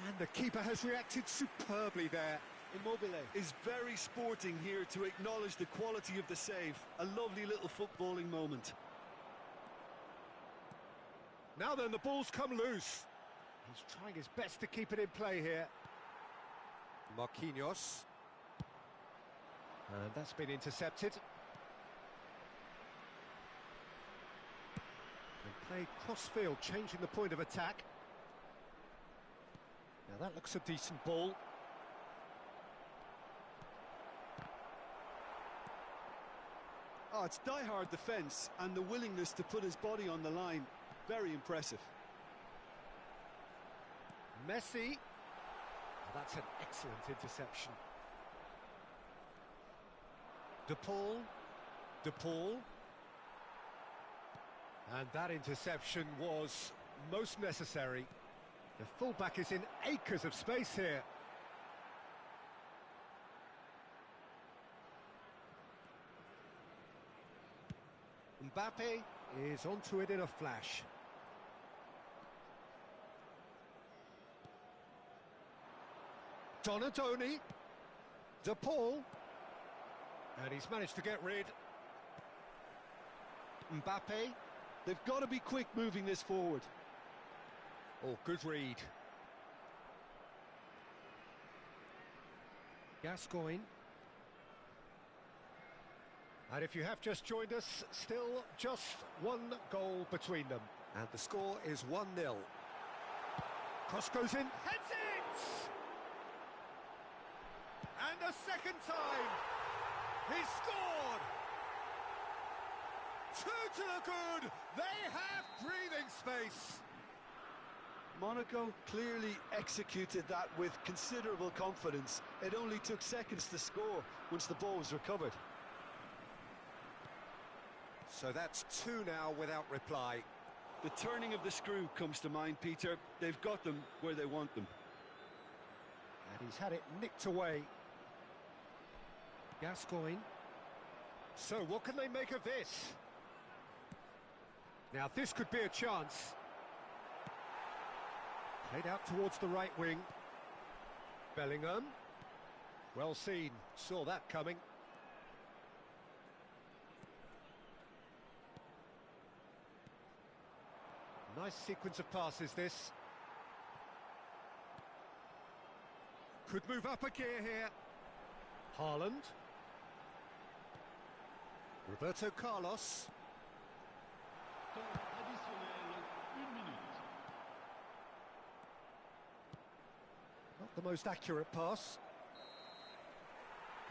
And the keeper has reacted superbly there. Immobile is very sporting here to acknowledge the quality of the save. A lovely little footballing moment. Now then, the ball's come loose. He's trying his best to keep it in play here. Marquinhos. And that's been intercepted. And play cross-field, changing the point of attack. Now that looks a decent ball. Oh, it's die-hard defence and the willingness to put his body on the line. Very impressive. Messi. Oh, that's an excellent interception. De Paul. De Paul. And that interception was most necessary. The fullback is in acres of space here. Mbappe is onto it in a flash. Donadoni. De Paul. And he's managed to get rid. Mbappe. They've got to be quick moving this forward. Oh, good read. Gascoigne. And if you have just joined us, still just one goal between them. And the score is 1-0. Cross goes in, heads it! And a second time! He's scored! Two to the good! They have breathing space! Monaco clearly executed that with considerable confidence. It only took seconds to score once the ball was recovered. So that's two now without reply. The turning of the screw comes to mind, Peter. They've got them where they want them. And he's had it nicked away. Gascoigne. So what can they make of this? Now this could be a chance. Played out towards the right wing. Bellingham. Well seen, saw that coming. Nice sequence of passes, this. Could move up a gear here. Haaland. Roberto Carlos. Temps additionnel, 1 minute. Not the most accurate pass.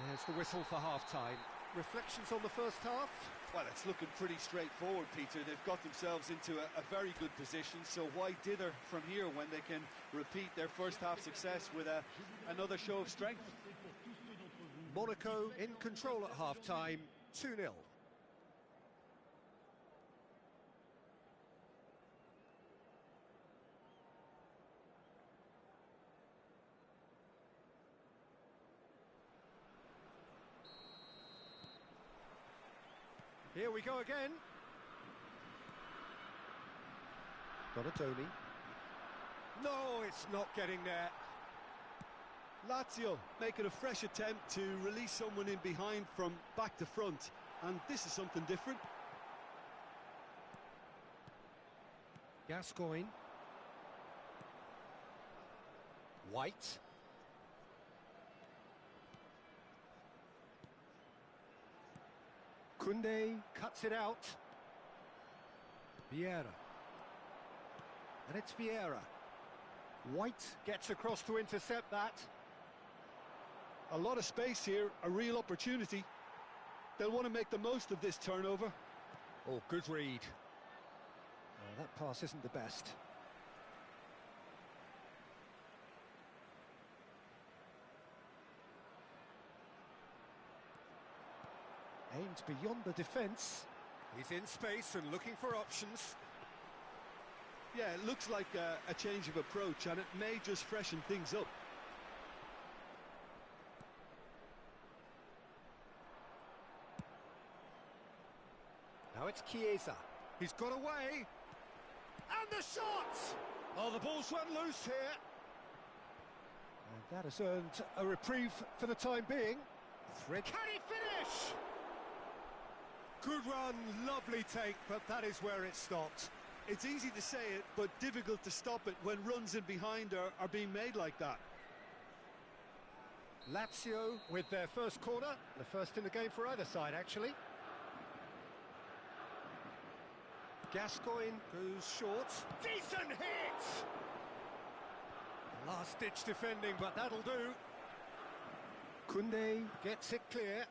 There's the whistle for half-time. Reflections on the first half? Well, it's looking pretty straightforward, Peter. They've got themselves into a very good position, so why dither from here when they can repeat their first half success with another show of strength? Monaco in control at half-time, 2-0. Here we go again. Donatoni. No, it's not getting there. Lazio making a fresh attempt to release someone in behind from back to front, and this is something different. Gascoigne. White. Koundé cuts it out. Vieira. And it's Vieira. White gets across to intercept that. A lot of space here, a real opportunity. They'll want to make the most of this turnover. Oh, good read. That pass isn't the best. Aimed beyond the defence. He's in space and looking for options. Yeah, it looks like a change of approach, and it may just freshen things up. Now it's Chiesa. He's got away. And the shot! Oh, the ball's run loose here. And that has earned a reprieve for the time being. Can he finish? Good run, lovely take, but that is where it stopped. It's easy to say it, but difficult to stop it when runs in behind are being made like that. Lazio with their first corner, the first in the game for either side, actually. Gascoigne goes short. Decent hit! Last-ditch defending, but that'll do. Koundé gets it clear.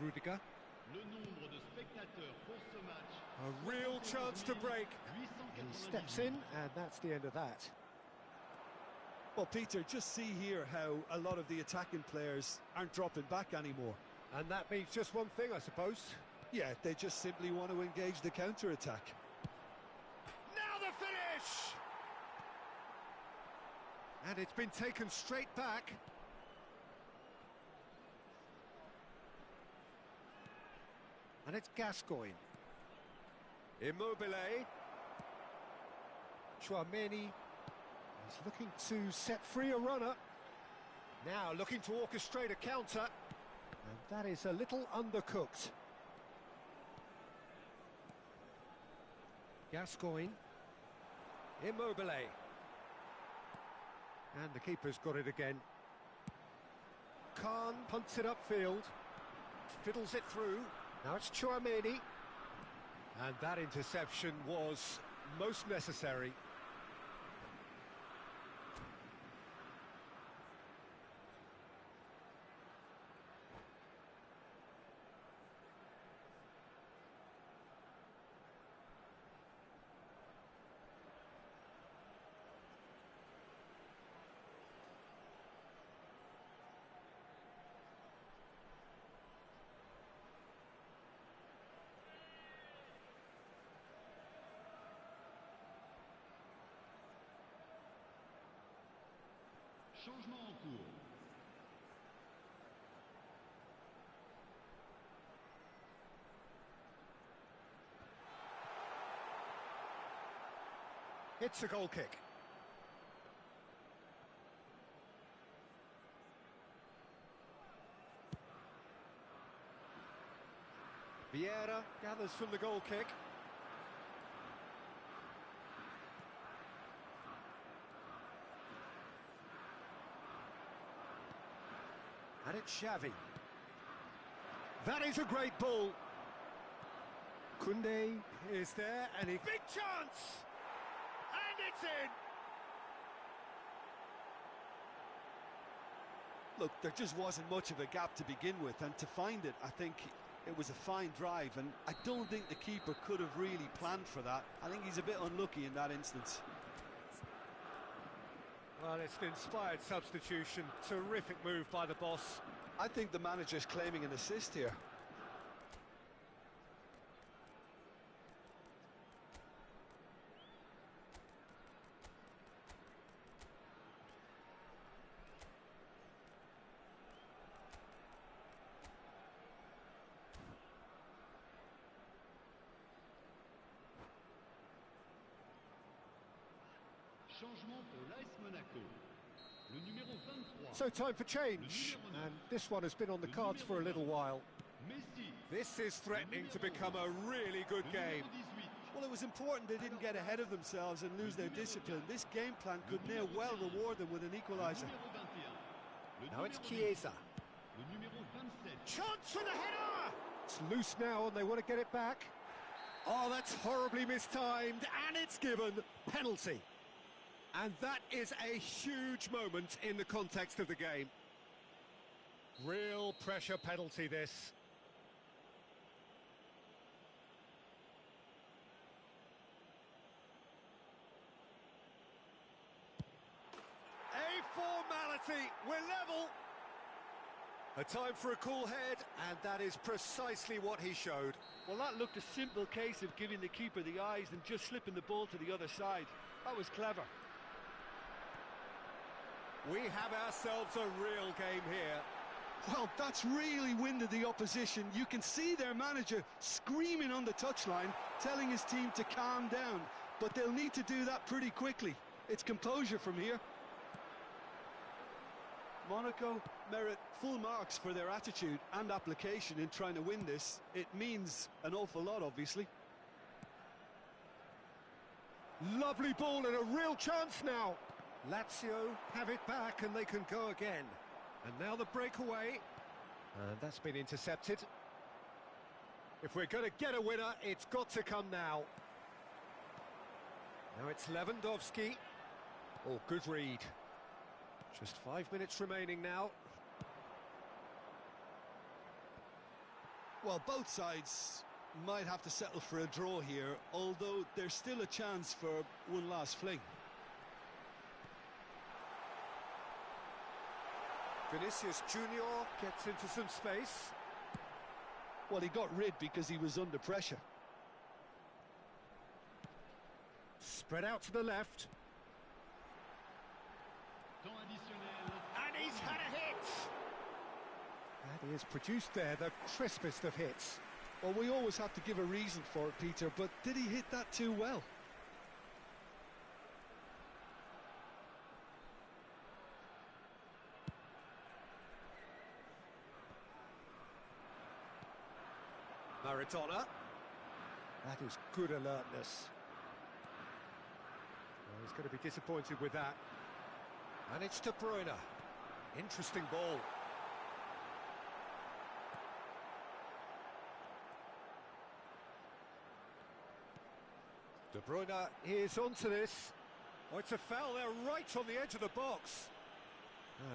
Rudiger. Le nombre de spectateurs pour ce match. A real chance to break. He steps in, and that's the end of that. Well, Peter, just see here how a lot of the attacking players aren't dropping back anymore. And that means just one thing, I suppose. Yeah, they just simply want to engage the counter-attack. Now the finish! And it's been taken straight back. And it's Gascoigne. Immobile. Tchouaméni is looking to set free a runner. Now looking to orchestrate a counter. And that is a little undercooked. Gascoigne. Immobile. And the keeper's got it again. Khan punts it upfield. Fiddles it through. Now it's Tchouaméni. And that interception was most necessary. Changement en cours. It's a goal kick. Vieira gathers from the goal kick. And it's Xavi. That is a great ball. Koundé is there, and he... Big chance! And it's in! Look, there just wasn't much of a gap to begin with, and to find it, I think it was a fine drive, and I don't think the keeper could have really planned for that. I think he's a bit unlucky in that instance. Well, it's an inspired substitution. Terrific move by the boss. I think the manager's claiming an assist here. Changement pour l'AS Monaco. Le numéro 23. So time for change, and this one has been on the cards for a little while. Messi. This is threatening to become a really good Le game. numéro 18. Well, it was important they didn't get ahead of themselves and lose their discipline. This game plan could near well reward them with an equaliser. Numéro 21. Le Now it's numéro 19. Chiesa. Le numéro 27. Chance for the header! It's loose now and they want to get it back. Oh, that's horribly mistimed, and it's given penalty. And that is a huge moment in the context of the game. Real pressure penalty, this. A formality, we're level. A time for a cool head, and that is precisely what he showed. Well, that looked a simple case of giving the keeper the eyes and just slipping the ball to the other side. That was clever. We have ourselves a real game here. Well, that's really winded the opposition. You can see their manager screaming on the touchline, telling his team to calm down. But they'll need to do that pretty quickly. It's composure from here. Monaco merit full marks for their attitude and application in trying to win this. It means an awful lot, obviously. Lovely ball and a real chance now. Lazio have it back and they can go again. And now the breakaway. And that's been intercepted. If we're going to get a winner, it's got to come now. Now it's Lewandowski. Oh, good read. Just 5 minutes remaining now. Well, both sides might have to settle for a draw here, although there's still a chance for one last fling. Vinicius Junior gets into some space. Well, he got rid because he was under pressure. Spread out to the left. Temps additionnel. And he's had a hit! And he has produced there the crispest of hits. Well, we always have to give a reason for it, Peter, but did he hit that too well? Maradona. That is good alertness. Well, he's going to be disappointed with that. And it's De Bruyne. Interesting ball. De Bruyne is onto this. Oh, it's a foul there right on the edge of the box.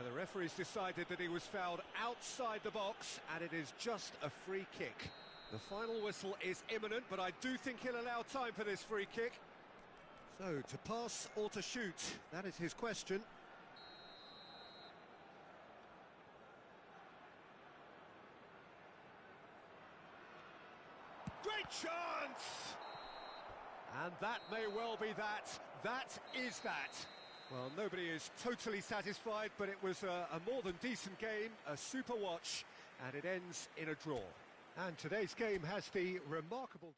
The referee's decided that he was fouled outside the box, and it is just a free kick. The final whistle is imminent, but I do think he'll allow time for this free kick. So, to pass or to shoot, that is his question. Great chance! And that may well be that. That is that. Well, nobody is totally satisfied, but it was a more than decent game, a super watch, and it ends in a draw. And today's game has the remarkable...